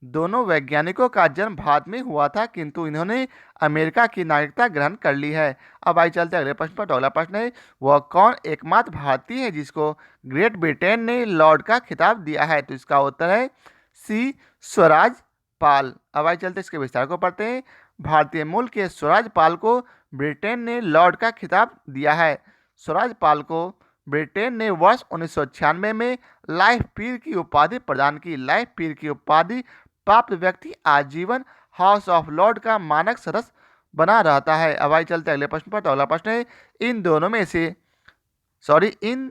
दोनों वैज्ञानिकों का जन्म भारत में हुआ था, किंतु इन्होंने अमेरिका की नागरिकता ग्रहण कर ली है। अब आइए चलते हैं अगले प्रश्न पर। तो अगला प्रश्न है, वह कौन एकमात्र भारतीय है जिसको ग्रेट ब्रिटेन ने लॉर्ड का खिताब दिया है? तो इसका उत्तर है सी स्वराज पाल। अब आइए चलते हैं इसके विस्तार को पढ़ते हैं। भारतीय मूल के स्वराज पाल को ब्रिटेन ने लॉर्ड का खिताब दिया है। स्वराज पाल को ब्रिटेन ने वर्ष 1996 में लाइफ पीर की उपाधि प्रदान की। लाइफ पीर की उपाधि प्राप्त व्यक्ति आजीवन हाउस ऑफ लॉर्ड का मानक सदस्य बना रहता है। अब आइए चलते हैं अगले प्रश्न पर। तो अगला प्रश्न है, इन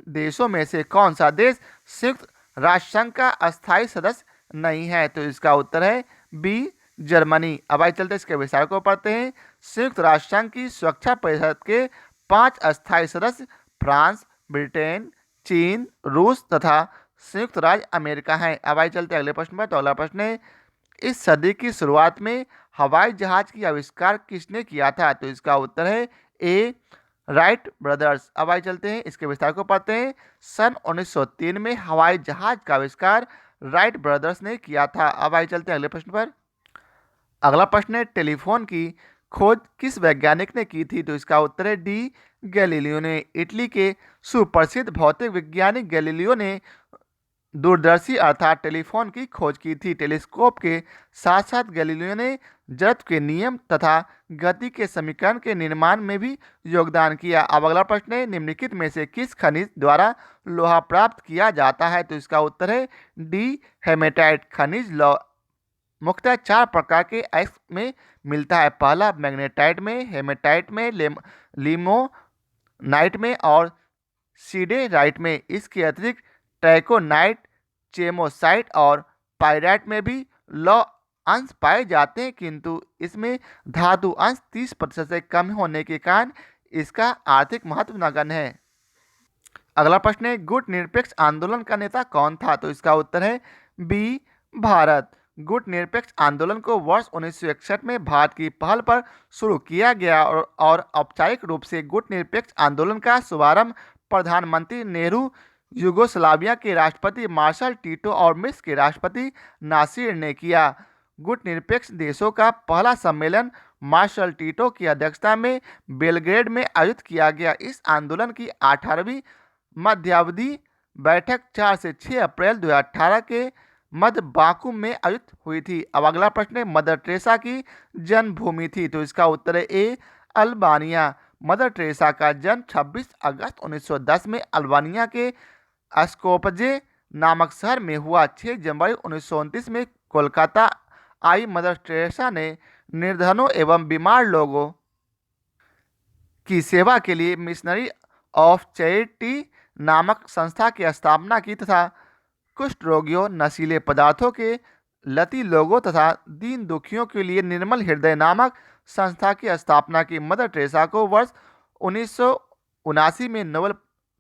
देशों में से कौन सा देश संयुक्त राष्ट्र संघ का अस्थायी सदस्य नहीं है? तो इसका उत्तर है बी जर्मनी। अब आइए चलते हैं इसके विस्तार को पढ़ते हैं। संयुक्त राष्ट्र संघ की सुरक्षा परिषद के 5 अस्थायी सदस्य फ्रांस, ब्रिटेन, चीन, रूस तथा संयुक्त राज्य अमेरिका हैं। अब आइए चलते हैं अगले प्रश्न पर। तो अगला प्रश्न है, इस सदी की शुरुआत में हवाई जहाज की आविष्कार किसने किया था? तो इसका उत्तर है ए राइट ब्रदर्स। अब आइए चलते हैं इसके विस्तार को पढ़ते हैं। सन 1903 में हवाई जहाज का आविष्कार राइट ब्रदर्स ने किया था। अब आइए चलते हैं अगले प्रश्न पर। अगला प्रश्न है, टेलीफोन की खोज किस वैज्ञानिक ने की थी? तो इसका उत्तर है डी गैलीलियो ने। इटली के सुप्रसिद्ध भौतिक वैज्ञानिक गैलीलियो ने दूरदर्शी अर्थात टेलीफोन की खोज की थी। टेलीस्कोप के साथ साथ गैलीलियो ने जड़त्व के नियम तथा गति के समीकरण के निर्माण में भी योगदान किया। अब अगला प्रश्न है, निम्नलिखित में से किस खनिज द्वारा लोहा प्राप्त किया जाता है? तो इसका उत्तर है डी हेमेटाइट खनिज। मुख्यतः 4 प्रकार के अयस्क में मिलता है। पहला मैग्नेटाइट में, हेमेटाइट में, लिमोनाइट में और सीडेराइट में। इसके अतिरिक्त ट्रैकोनाइट, चेमोसाइट और पायराइट में भी लौह अंश पाए जाते हैं, किंतु इसमें धातु अंश 30% से कम होने के कारण इसका आर्थिक महत्व नगण्य है। अगला प्रश्न है, गुट निरपेक्ष आंदोलन का नेता कौन था? तो इसका उत्तर है बी भारत। गुट निरपेक्ष आंदोलन को वर्ष 1961 में भारत की पहल पर शुरू किया गया और औपचारिक रूप से गुट निरपेक्ष आंदोलन का शुभारंभ प्रधानमंत्री नेहरू, यूगोस्लाविया के राष्ट्रपति मार्शल टीटो और मिस्र के राष्ट्रपति नासिर ने किया। गुट निरपेक्ष देशों का पहला सम्मेलन मार्शल टीटो की अध्यक्षता में बेलग्रेड में आयोजित किया गया। इस आंदोलन की 18वीं मध्यावधि बैठक 4 से 6 अप्रैल 2018 के मध्य बाकू में आयोजित हुई थी। अब अगला प्रश्न है, मदर टेरेसा की जन्मभूमि थी? तो इसका उत्तर है ए अल्बानिया। मदर टेरेसा का जन्म 26 अगस्त 1910 में अल्बानिया के स्कोपजे नामक शहर में हुआ। 6 जनवरी 1929 में कोलकाता आई मदर टेरेसा ने निर्धनों एवं बीमार लोगों की सेवा के लिए मिशनरी ऑफ चैरिटी नामक संस्था की स्थापना की तथा कुष्ठ रोगियों, नशीले पदार्थों के लती लोगों तथा दीन दुखियों के लिए निर्मल हृदय नामक संस्था की स्थापना की। मदर टेरेसा को वर्ष 1979 में नोबेल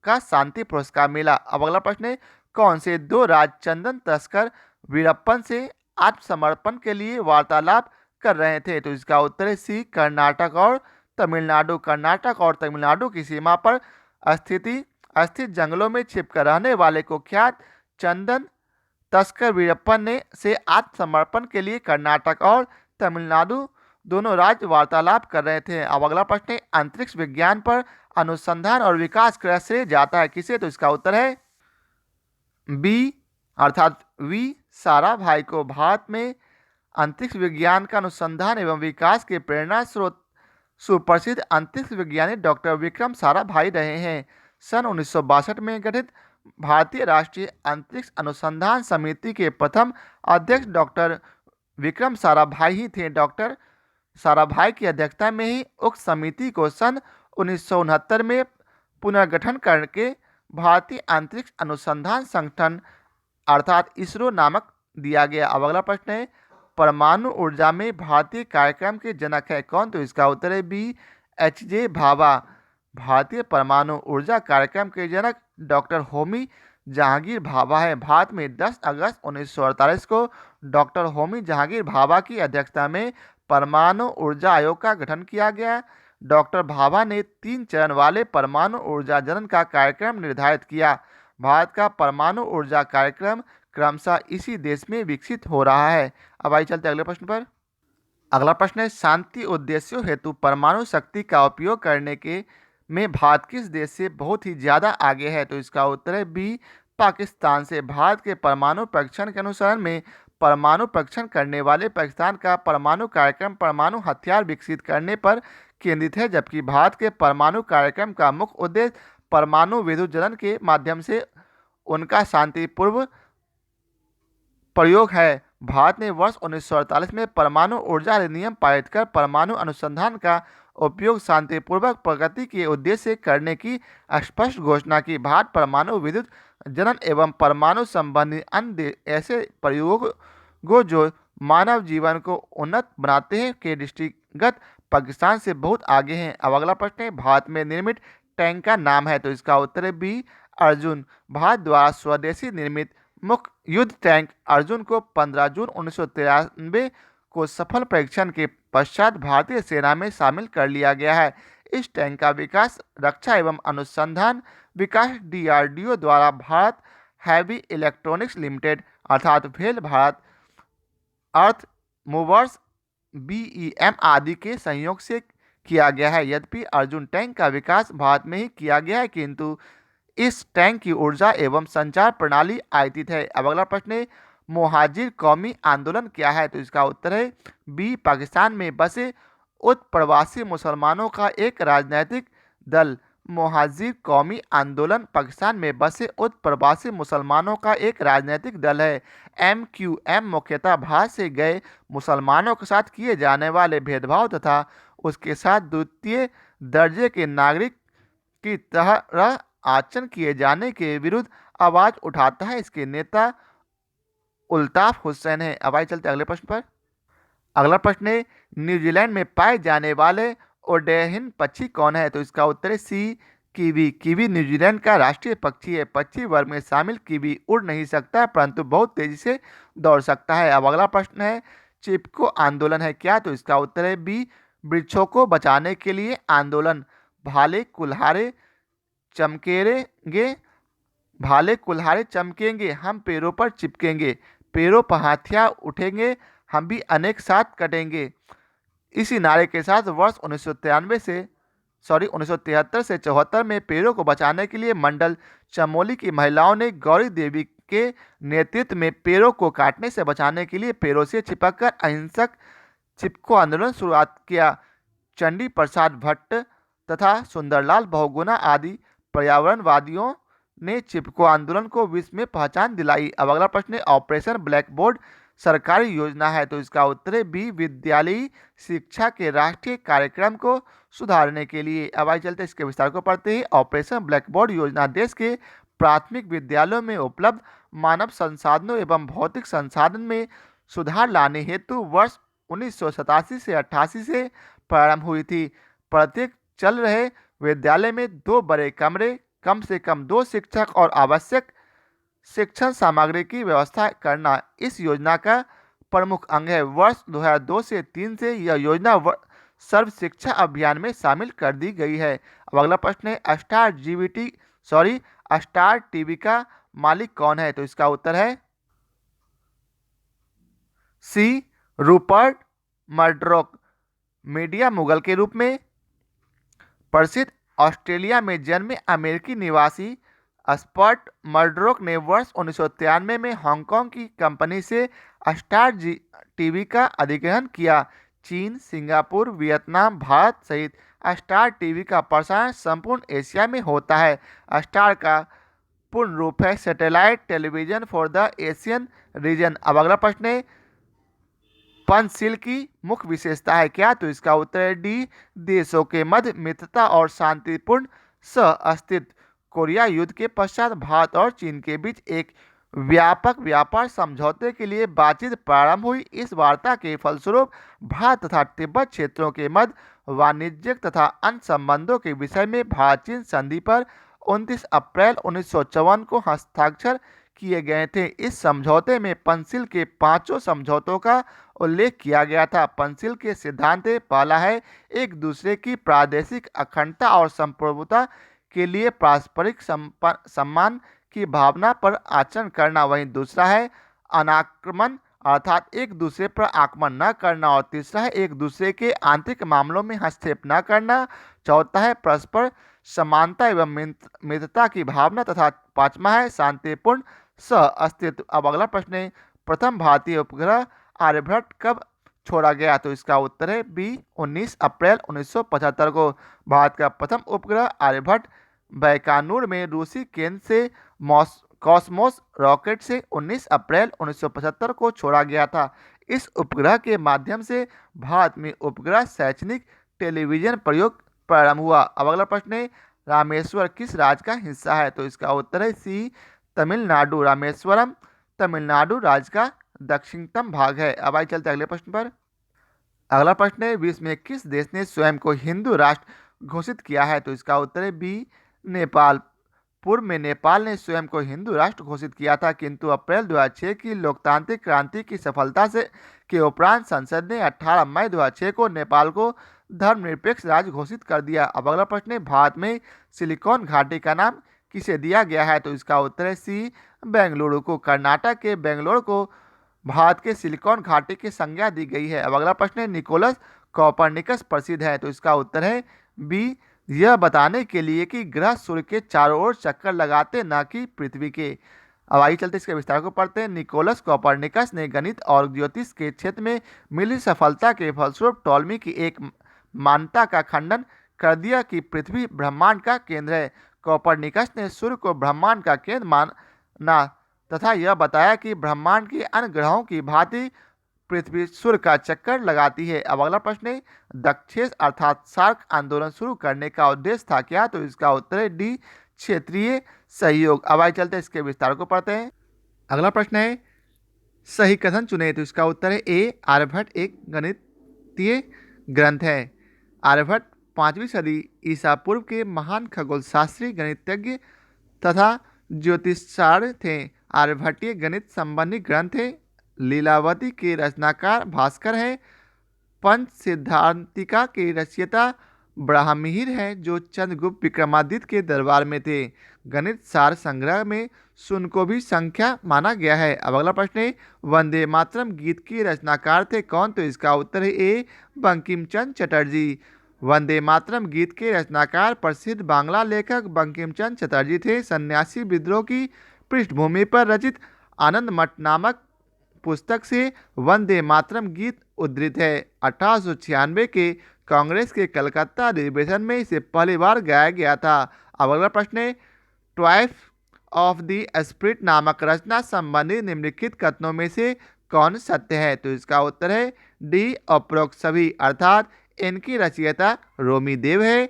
का शांति पुरस्कार मिला। अब अगला प्रश्न है, कौन से 2 राज्य चंदन तस्कर वीरप्पन से आत्मसमर्पण के लिए वार्तालाप कर रहे थे? तो इसका उत्तर है सी कर्नाटक और तमिलनाडु। कर्नाटक और तमिलनाडु की सीमा पर स्थित जंगलों में छिपकर रहने वाले कुख्यात चंदन तस्कर वीरप्पन ने से आत्मसमर्पण के लिए कर्नाटक और तमिलनाडु दोनों राज्य वार्तालाप कर रहे थे। अब अगला प्रश्न है, अंतरिक्ष विज्ञान पर अनुसंधान और विकास का श्रेय जाता है किसे? तो इसका उत्तर है बी अर्थात वी साराभाई को। भारत में अंतरिक्ष विज्ञान का अनुसंधान एवं विकास के प्रेरणा स्रोत सुप्रसिद्ध अंतरिक्ष वैज्ञानिक डॉक्टर विक्रम साराभाई रहे हैं। सन 1962 में गठित भारतीय राष्ट्रीय अंतरिक्ष अनुसंधान समिति के प्रथम अध्यक्ष डॉक्टर विक्रम साराभाई ही थे। डॉक्टर साराभाई की अध्यक्षता में ही उक्त समिति को सन 1969 में पुनर्गठन करके भारतीय अंतरिक्ष अनुसंधान संगठन अर्थात इसरो नामक दिया गया। अब अगला प्रश्न है, परमाणु ऊर्जा में भारतीय कार्यक्रम के जनक है कौन? तो इसका उत्तर है बी, एच.जे. भाभा। भारतीय परमाणु ऊर्जा कार्यक्रम के जनक डॉक्टर होमी जहांगीर भाभा है। भारत में 10 अगस्त 1948 को डॉक्टर होमी जहांगीर भाभा की अध्यक्षता में परमाणु ऊर्जा आयोग का गठन किया गया। डॉक्टर भाभा ने 3 चरण वाले परमाणु ऊर्जा जनन का कार्यक्रम निर्धारित किया। भारत का परमाणु ऊर्जा कार्यक्रम क्रमशः इसी देश में विकसित हो रहा है। अब आइए चलते अगले प्रश्न पर। अगला प्रश्न है, शांति उद्देश्यों हेतु परमाणु शक्ति का उपयोग करने के में भारत किस देश से बहुत ही ज़्यादा आगे है? तो इसका उत्तर है बी, पाकिस्तान से। भारत के परमाणु परीक्षण के अनुसरण में परमाणु परीक्षण करने वाले पाकिस्तान का परमाणु कार्यक्रम परमाणु हथियार विकसित करने पर केंद्रित है, जबकि भारत के परमाणु कार्यक्रम का मुख्य उद्देश्य परमाणु विद्युत जनन के माध्यम से उनका शांतिपूर्व प्रयोग है। भारत ने वर्ष 1948 में परमाणु ऊर्जा अधिनियम पारित कर परमाणु अनुसंधान का उपयोग शांतिपूर्वक प्रगति के उद्देश्य से करने की स्पष्ट घोषणा की। भारत परमाणु विद्युत जनन एवं परमाणु संबंधी अन्य ऐसे प्रयोगों जो मानव जीवन को उन्नत बनाते हैं के दृष्टिगत पाकिस्तान से बहुत आगे हैं। अब अगला प्रश्न है, भारत में निर्मित टैंक का नाम है? तो इसका उत्तर है बी, अर्जुन। भारत द्वारा स्वदेशी निर्मित मुख्य युद्ध टैंक अर्जुन को 15 जून 1993 को सफल परीक्षण के पश्चात भारतीय सेना में शामिल कर लिया गया है। इस टैंक का विकास रक्षा एवं अनुसंधान विकास DRDO द्वारा भारत हैवी इलेक्ट्रॉनिक्स लिमिटेड अर्थात भेल भारत अर्थ मूवर्स BEM आदि के सहयोग से किया गया है। यद्यपि अर्जुन टैंक का विकास भारत में ही किया गया है, किंतु इस टैंक की ऊर्जा एवं संचार प्रणाली आयातित है। अब अगला प्रश्न है, मोहाजिर कौमी आंदोलन क्या है? तो इसका उत्तर है बी, पाकिस्तान में बसे उत्प्रवासी मुसलमानों का एक राजनीतिक दल। मोहाजिर कौमी आंदोलन पाकिस्तान में बसे उत्प्रवासी मुसलमानों का एक राजनीतिक दल है। MQM मुख्यतः भारत से गए मुसलमानों के साथ किए जाने वाले भेदभाव तथा उसके साथ द्वितीय दर्जे के नागरिक की तरह आचरण किए जाने के विरुद्ध आवाज उठाता है। इसके नेता उल्ताफ हुसैन है। अब आइए चलते अगले प्रश्न पर। अगला प्रश्न है, न्यूजीलैंड में पाए जाने वाले ओडेहिन पक्षी कौन है? तो इसका उत्तर है सी, कीवी। कीवी न्यूजीलैंड का राष्ट्रीय पक्षी है। पक्षी वर्ग में शामिल कीवी उड़ नहीं सकता परंतु बहुत तेजी से दौड़ सकता है। अब अगला प्रश्न है, चिपको आंदोलन है क्या? तो इसका उत्तर है बी, वृक्षों को बचाने के लिए आंदोलन। भाले कुल्हारे चमकेंगे, भाले कुल्हारे चमकेंगे, हम पेड़ों पर चिपकेंगे, पेड़ों पर हाथियार उठेंगे, हम भी अनेक साथ कटेंगे। इसी नारे के साथ वर्ष 1973 से 74 में पेड़ों को बचाने के लिए मंडल चमोली की महिलाओं ने गौरी देवी के नेतृत्व में पेड़ों को काटने से बचाने के लिए पेड़ों से चिपककर अहिंसक चिपको आंदोलन शुरुआत किया। चंडी प्रसाद भट्ट तथा सुंदरलाल बहुगुणा आदि पर्यावरणवादियों ने चिपको आंदोलन को विश्व में पहचान दिलाई। अब अगला प्रश्न है, ऑपरेशन ब्लैक बोर्ड सरकारी योजना है? तो इसका उत्तर है बी, विद्यालयी शिक्षा के राष्ट्रीय कार्यक्रम को सुधारने के लिए। अब आइए चलते इसके विस्तार को पढ़ते हैं। ऑपरेशन ब्लैक बोर्ड योजना देश के प्राथमिक विद्यालयों में उपलब्ध मानव संसाधनों एवं भौतिक संसाधन में सुधार लाने हेतु वर्ष 1987 से 88 से प्रारंभ हुई थी। प्रत्येक चल रहे विद्यालय में 2 बड़े कमरे, कम से कम 2 शिक्षक और आवश्यक शिक्षण सामग्री की व्यवस्था करना इस योजना का प्रमुख अंग है। वर्ष 2002 से 3 से यह योजना सर्व शिक्षा अभियान में शामिल कर दी गई है। अब अगला प्रश्न है, स्टार टीवी का मालिक कौन है? तो इसका उत्तर है सी, रूपर्ट मर्डॉक। मीडिया मुगल के रूप में प्रसिद्ध ऑस्ट्रेलिया में जन्मे अमेरिकी निवासी स्पर्ट मर्डॉक ने वर्ष 1993 में हांगकांग की कंपनी से स्टार टीवी का अधिग्रहण किया। चीन, सिंगापुर, वियतनाम, भारत सहित स्टार टीवी का प्रसारण संपूर्ण एशिया में होता है। स्टार का पूर्ण रूप है satellite television for the Asian region. अब अगला प्रश्न है, पंचशील की मुख्य विशेषता है क्या? तो इसका उत्तर है डी, देशों के मध्य मित्रता और शांतिपूर्ण सह अस्तित्व। कोरिया युद्ध के पश्चात भारत और चीन के बीच एक व्यापक व्यापार समझौते के लिए बातचीत प्रारंभ हुई। इस वार्ता के फलस्वरूप भारत तथा तिब्बत क्षेत्रों के मध्य वाणिज्यिक तथा अन्य संबंधों के विषय में भारत चीन संधि पर 29 अप्रैल 1954 को हस्ताक्षर किए गए थे। इस समझौते में पंचशील के पांचों समझौतों का उल्लेख किया गया था। पंचशील के सिद्धांत पहला है एक दूसरे की प्रादेशिक अखंडता और संप्रभुता के लिए पारस्परिक सम्मान की भावना पर आचरण करना, वहीं दूसरा है अनाक्रमण अर्थात एक दूसरे पर आक्रमण न करना, और तीसरा है एक दूसरे के आंतरिक मामलों में हस्तक्षेप न करना, चौथा है परस्पर समानता एवं मित्रता की भावना तथा पांचवा है शांतिपूर्ण सह अस्तित्व। अब अगला प्रश्न है प्रथम भारतीय उपग्रह आर्यभट्ट कब छोड़ा गया? तो इसका उत्तर है बी 19 अप्रैल 1975 को। भारत का प्रथम उपग्रह आर्यभट्ट बैकानूर में रूसी केंद्र से कॉस्मोस रॉकेट से 19 अप्रैल 1975 को छोड़ा गया था। इस उपग्रह के माध्यम से भारत में उपग्रह शैक्षणिक टेलीविजन प्रयोग प्रारंभ हुआ। अब अगला प्रश्न है रामेश्वर किस राज्य का हिस्सा है? तो इसका उत्तर है सी तमिलनाडु। रामेश्वरम तमिलनाडु राज्य का दक्षिणतम भाग है। अब आइए चलते अगले प्रश्न पर। अगला प्रश्न है विश्व में किस देश ने स्वयं को हिंदू राष्ट्र घोषित किया है? तो इसका उत्तर है बी नेपाल। पूर्व में नेपाल ने स्वयं को हिंदू राष्ट्र घोषित किया था, किंतु अप्रैल 2006 की लोकतांत्रिक क्रांति की सफलता से के उपरांत संसद ने 18 मई 2006 को नेपाल को धर्मनिरपेक्ष राज्य घोषित कर दिया। अब अगला प्रश्न है भारत में सिलिकॉन घाटी का नाम किसे दिया गया है? तो इसका उत्तर है सी बेंगलुरु को। कर्नाटक के बेंगलोर को भारत के सिलिकॉन घाटी की संज्ञा दी गई है। अब अगला प्रश्न है निकोलस कॉपरनिकस प्रसिद्ध है? तो इसका उत्तर है बी यह बताने के लिए कि ग्रह सूर्य के चारों ओर चक्कर लगाते न कि पृथ्वी के। अब आइए चलते इसके विस्तार को पढ़ते हैं। निकोलस कॉपरनिकस ने गणित और ज्योतिष के क्षेत्र में मिली सफलता के फलस्वरूप टॉलमी की एक मान्यता का खंडन कर दिया कि पृथ्वी ब्रह्मांड का केंद्र है। कॉपरनिकस ने सूर्य को ब्रह्मांड का केंद्र माना तथा यह बताया कि ब्रह्मांड के अन्य ग्रहों की भांति पृथ्वी सूर्य का चक्कर लगाती है। अब अगला प्रश्न है दक्षेस अर्थात सार्क आंदोलन शुरू करने का उद्देश्य था क्या? तो इसका उत्तर है डी क्षेत्रीय सहयोग। अब आइए चलते इसके विस्तार को पढ़ते हैं। अगला प्रश्न है सही कथन चुने। तो इसका उत्तर है ए आर्यभट्ट एक गणितीय ग्रंथ है। आर्यभट्ट 5वीं सदी ईसा पूर्व के महान खगोल शास्त्री गणितज्ञ तथा ज्योतिषाचार्य थे। आर्यभट्टीय गणित संबंधी ग्रंथ है। लीलावती के रचनाकार भास्कर है। पंच सिद्धांतिका के रचयिता ब्राह्मणिर हैं जो चंद्रगुप्त विक्रमादित्य के दरबार में थे। गणित सार संग्रह में शून्य को भी संख्या माना गया है। अब अगला प्रश्न है वंदे मातरम गीत के रचनाकार थे कौन? तो इसका उत्तर है ए बंकिम चंद्र चटर्जी। वंदे मातरम गीत के रचनाकार प्रसिद्ध बांग्ला लेखक बंकिम चंद्र चटर्जी थे। सन्यासी विद्रोह की पृष्ठभूमि पर रचित आनंद मठ नामक पुस्तक से वंदे मातरम गीत उद्धृत है। 1896 के कांग्रेस के कलकत्ता अधिवेशन में इसे पहली बार गाया गया था। अब अगला प्रश्न है ट्रायम्फ ऑफ द स्पिरिट नामक रचना संबंधी निम्नलिखित कथनों में से कौन सत्य है? तो इसका उत्तर है डी उपरोक्त सभी, अर्थात इनकी रचयिता रोमी देव है।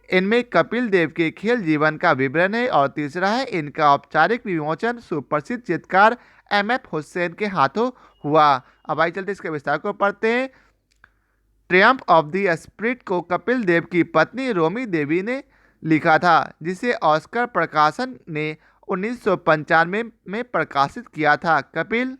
इनमें कपिल देव के खेल जीवन का विवरण है और तीसरा है इनका औपचारिक विमोचन सुप्रसिद्ध चित्रकार एम.एफ. हुसैन के हाथों हुआ। अब आइए चलते इसके विस्तार को पढ़ते हैं। ट्रियम्फ ऑफ द स्पिरिट को कपिल देव की पत्नी रोमी देवी ने लिखा था, जिसे ऑस्कर प्रकाशन ने 1995 में प्रकाशित किया था। कपिल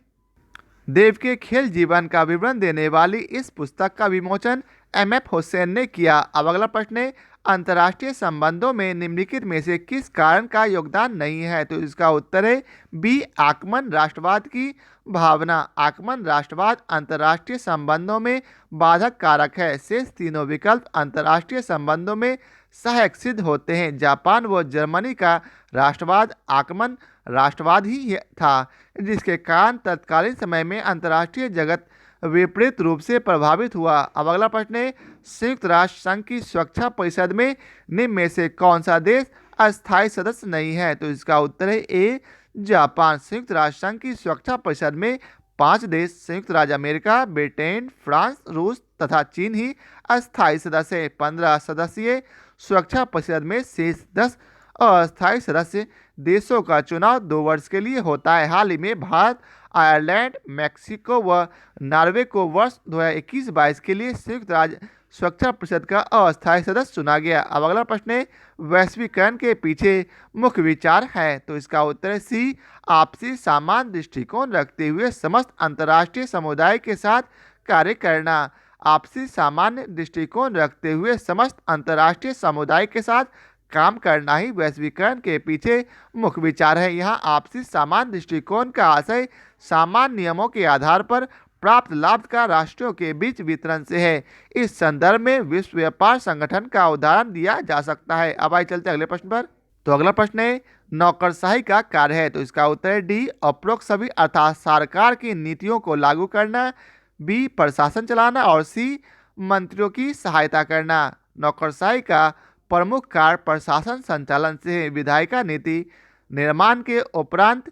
देव के खेल जीवन का विवरण देने वाली इस पुस्तक का विमोचन एम.एफ. हुसैन ने किया। अब अगला प्रश्न है अंतर्राष्ट्रीय संबंधों में निम्नलिखित में से किस कारण का योगदान नहीं है? तो इसका उत्तर है बी आक्रमण राष्ट्रवाद की भावना। आक्रमण राष्ट्रवाद अंतर्राष्ट्रीय संबंधों में बाधक कारक है। शेष तीनों विकल्प अंतर्राष्ट्रीय संबंधों में सहायक सिद्ध होते हैं। जापान व जर्मनी का राष्ट्रवाद आक्रमण राष्ट्रवाद ही था, जिसके कारण तत्कालीन समय में अंतर्राष्ट्रीय जगत विपरीत रूप से प्रभावित हुआ। अब अगला प्रश्न है संयुक्त राष्ट्र संघ की सुरक्षा परिषद में निम्न में से कौन सा देश अस्थायी सदस्य नहीं है? तो इसका उत्तर है ए जापान। संयुक्त राष्ट्र संघ की सुरक्षा परिषद में 5 देश संयुक्त राज्य अमेरिका, ब्रिटेन, फ्रांस, रूस तथा चीन ही अस्थायी सदस्य है। 15 सदस्यीय सुरक्षा परिषद में शेष 10 अस्थायी सदस्य देशों का चुनाव 2 वर्ष के लिए होता है। हाल ही में भारत, आयरलैंड, मैक्सिको व नॉर्वे को वर्ष 2021-22 के लिए संयुक्त राज्य सुरक्षा परिषद का अस्थायी सदस्य चुना गया। अब अगला प्रश्न है, वैश्वीकरण के पीछे मुख्य विचार है, तो इसका उत्तर है सी, आपसी सामान्य दृष्टिकोण रखते हुए समस्त अंतर्राष्ट्रीय समुदाय के साथ कार्य करना। आपसी सामान्य दृष्टिकोण रखते हुए समस्त अंतर्राष्ट्रीय समुदाय के साथ काम करना ही वैश्वीकरण के पीछे मुख्य विचार है। यहाँ आपसी सामान्य दृष्टिकोण का आशय सामान्य नियमों के आधार पर प्राप्त लाभ का राष्ट्रों के बीच वितरण से है। इस संदर्भ में विश्व व्यापार संगठन का उदाहरण दिया जा सकता है। अब आइए चलते अगले प्रश्न पर। तो अगला प्रश्न है, नौकरशाही का कार्य है, तो इसका उत्तर है डी, उपरोक्त सभी अर्थात सरकार की नीतियों को लागू करना, बी, प्रशासन चलाना और सी, मंत्रियों की सहायता करना। नौकरशाही का प्रमुख कार्य प्रशासन संचालन से है। विधायिका नीति निर्माण के उपरांत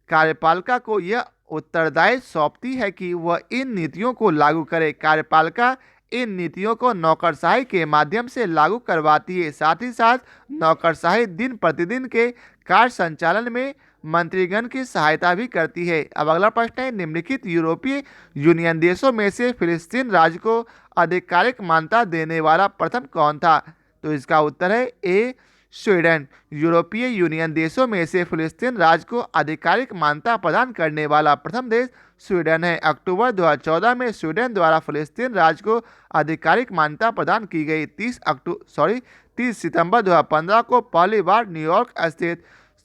कार्यपालिका को यह उत्तरदायित्व सौंपती है कि वह इन नीतियों को लागू करे। कार्यपालिका इन नीतियों को नौकरशाही के माध्यम से लागू करवाती है। साथ ही साथ नौकरशाही दिन प्रतिदिन के कार्य संचालन में मंत्रीगण की सहायता भी करती है। अब अगला प्रश्न है, निम्नलिखित यूरोपीय यूनियन देशों में से फिलिस्तीन राज्य को आधिकारिक मान्यता देने वाला प्रथम कौन था? तो इसका उत्तर है ए, स्वीडन। यूरोपीय यूनियन देशों में से फिलिस्तीन राज्य को आधिकारिक मान्यता प्रदान करने वाला प्रथम देश स्वीडन है। अक्टूबर 2014 में स्वीडन द्वारा फिलिस्तीन राज्य को आधिकारिक मान्यता प्रदान की गई। 30 सितंबर 2015 को पहली बार न्यूयॉर्क स्थित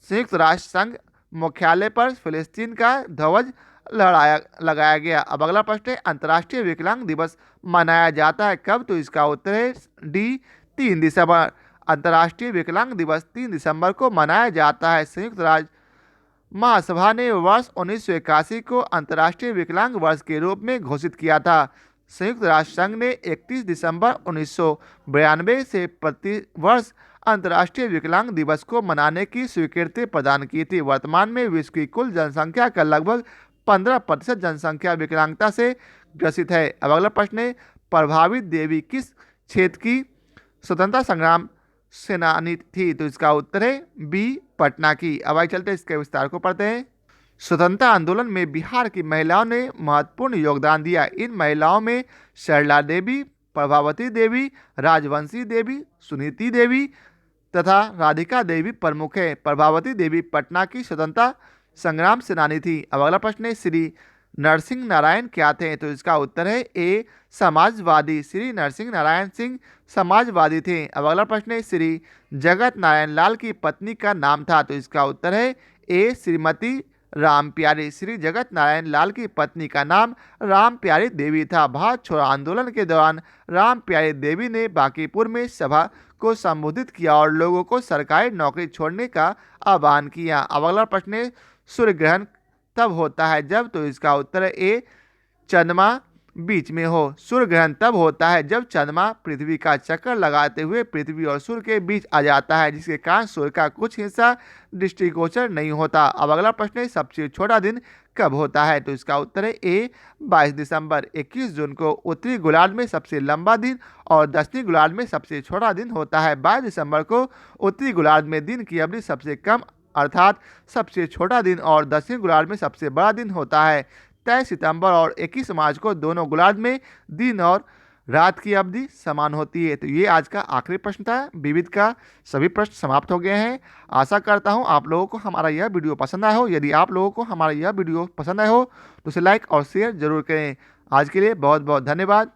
संयुक्त राष्ट्र संघ मुख्यालय पर फिलिस्तीन का ध्वज लगाया गया। अब अगला प्रश्न है, अंतर्राष्ट्रीय विकलांग दिवस मनाया जाता है कब? तो इसका उत्तर है डी, 3 दिसंबर। अंतर्राष्ट्रीय विकलांग दिवस 3 दिसंबर को मनाया जाता है। संयुक्त राज्य महासभा ने वर्ष 1981 को अंतर्राष्ट्रीय विकलांग वर्ष के रूप में घोषित किया था। संयुक्त राष्ट्र संघ ने 31 दिसंबर 1992 से प्रति वर्ष अंतर्राष्ट्रीय विकलांग दिवस को मनाने की स्वीकृति प्रदान की थी। वर्तमान में विश्व की कुल जनसंख्या का लगभग 15% जनसंख्या विकलांगता से ग्रसित है। अब अगला प्रश्न है, प्रभावित देवी किस क्षेत्र की स्वतंत्रता संग्राम सेनानी थी? तो इसका उत्तर है बी, पटना की। अब आइए चलते इसके विस्तार को पढ़ते हैं। स्वतंत्रता आंदोलन में बिहार की महिलाओं ने महत्वपूर्ण योगदान दिया। इन महिलाओं में सरला देवी, प्रभावती देवी, राजवंशी देवी, सुनीति देवी तथा राधिका देवी प्रमुख है। प्रभावती देवी पटना की स्वतंत्रता संग्राम सेनानी थी। अब अगला प्रश्न है, श्री नरसिंह नारायण क्या थे? तो इसका उत्तर है ए, समाजवादी। श्री नरसिंह नारायण सिंह समाजवादी थे। अब अगला प्रश्न है, श्री जगत नारायण लाल की पत्नी का नाम था? तो इसका उत्तर है ए, श्रीमती राम प्यारी। श्री जगत नारायण लाल की पत्नी का नाम राम प्यारी देवी था। भारत छोड़ो आंदोलन के दौरान राम प्यारी देवी ने बांकीपुर में सभा को संबोधित किया और लोगों को सरकारी नौकरी छोड़ने का आह्वान किया। अब अगला प्रश्न है, सूर्य ग्रहण तब होता है जब? तो इसका उत्तर है ए, चंद्रमा बीच में हो। सूर्य ग्रहण तब होता है जब चंद्रमा पृथ्वी का चक्कर लगाते हुए पृथ्वी और सूर्य के बीच आ जाता है, जिसके कारण सूर्य का कुछ हिस्सा दृष्टिगोचर नहीं होता। अब अगला प्रश्न है, सबसे छोटा दिन कब होता है? तो इसका उत्तर है ए, 22 दिसंबर। 21 जून को उत्तरी गोलार्ध में सबसे लंबा दिन और दक्षिणी गोलार्ध में सबसे छोटा दिन होता है। 22 दिसंबर को उत्तरी गोलार्ध में दिन की अवधि सबसे कम अर्थात सबसे छोटा दिन और दक्षिणी गोलार्ध में सबसे बड़ा दिन होता है। 23 सितंबर और 21 मार्च को दोनों गोलार्ध में दिन और रात की अवधि समान होती है। तो ये आज का आखिरी प्रश्न था। विविध का सभी प्रश्न समाप्त हो गए हैं। आशा करता हूँ आप लोगों को हमारा यह वीडियो पसंद आया हो। यदि आप लोगों को हमारा यह वीडियो पसंद आया हो तो उसे लाइक और शेयर जरूर करें। आज के लिए बहुत बहुत धन्यवाद।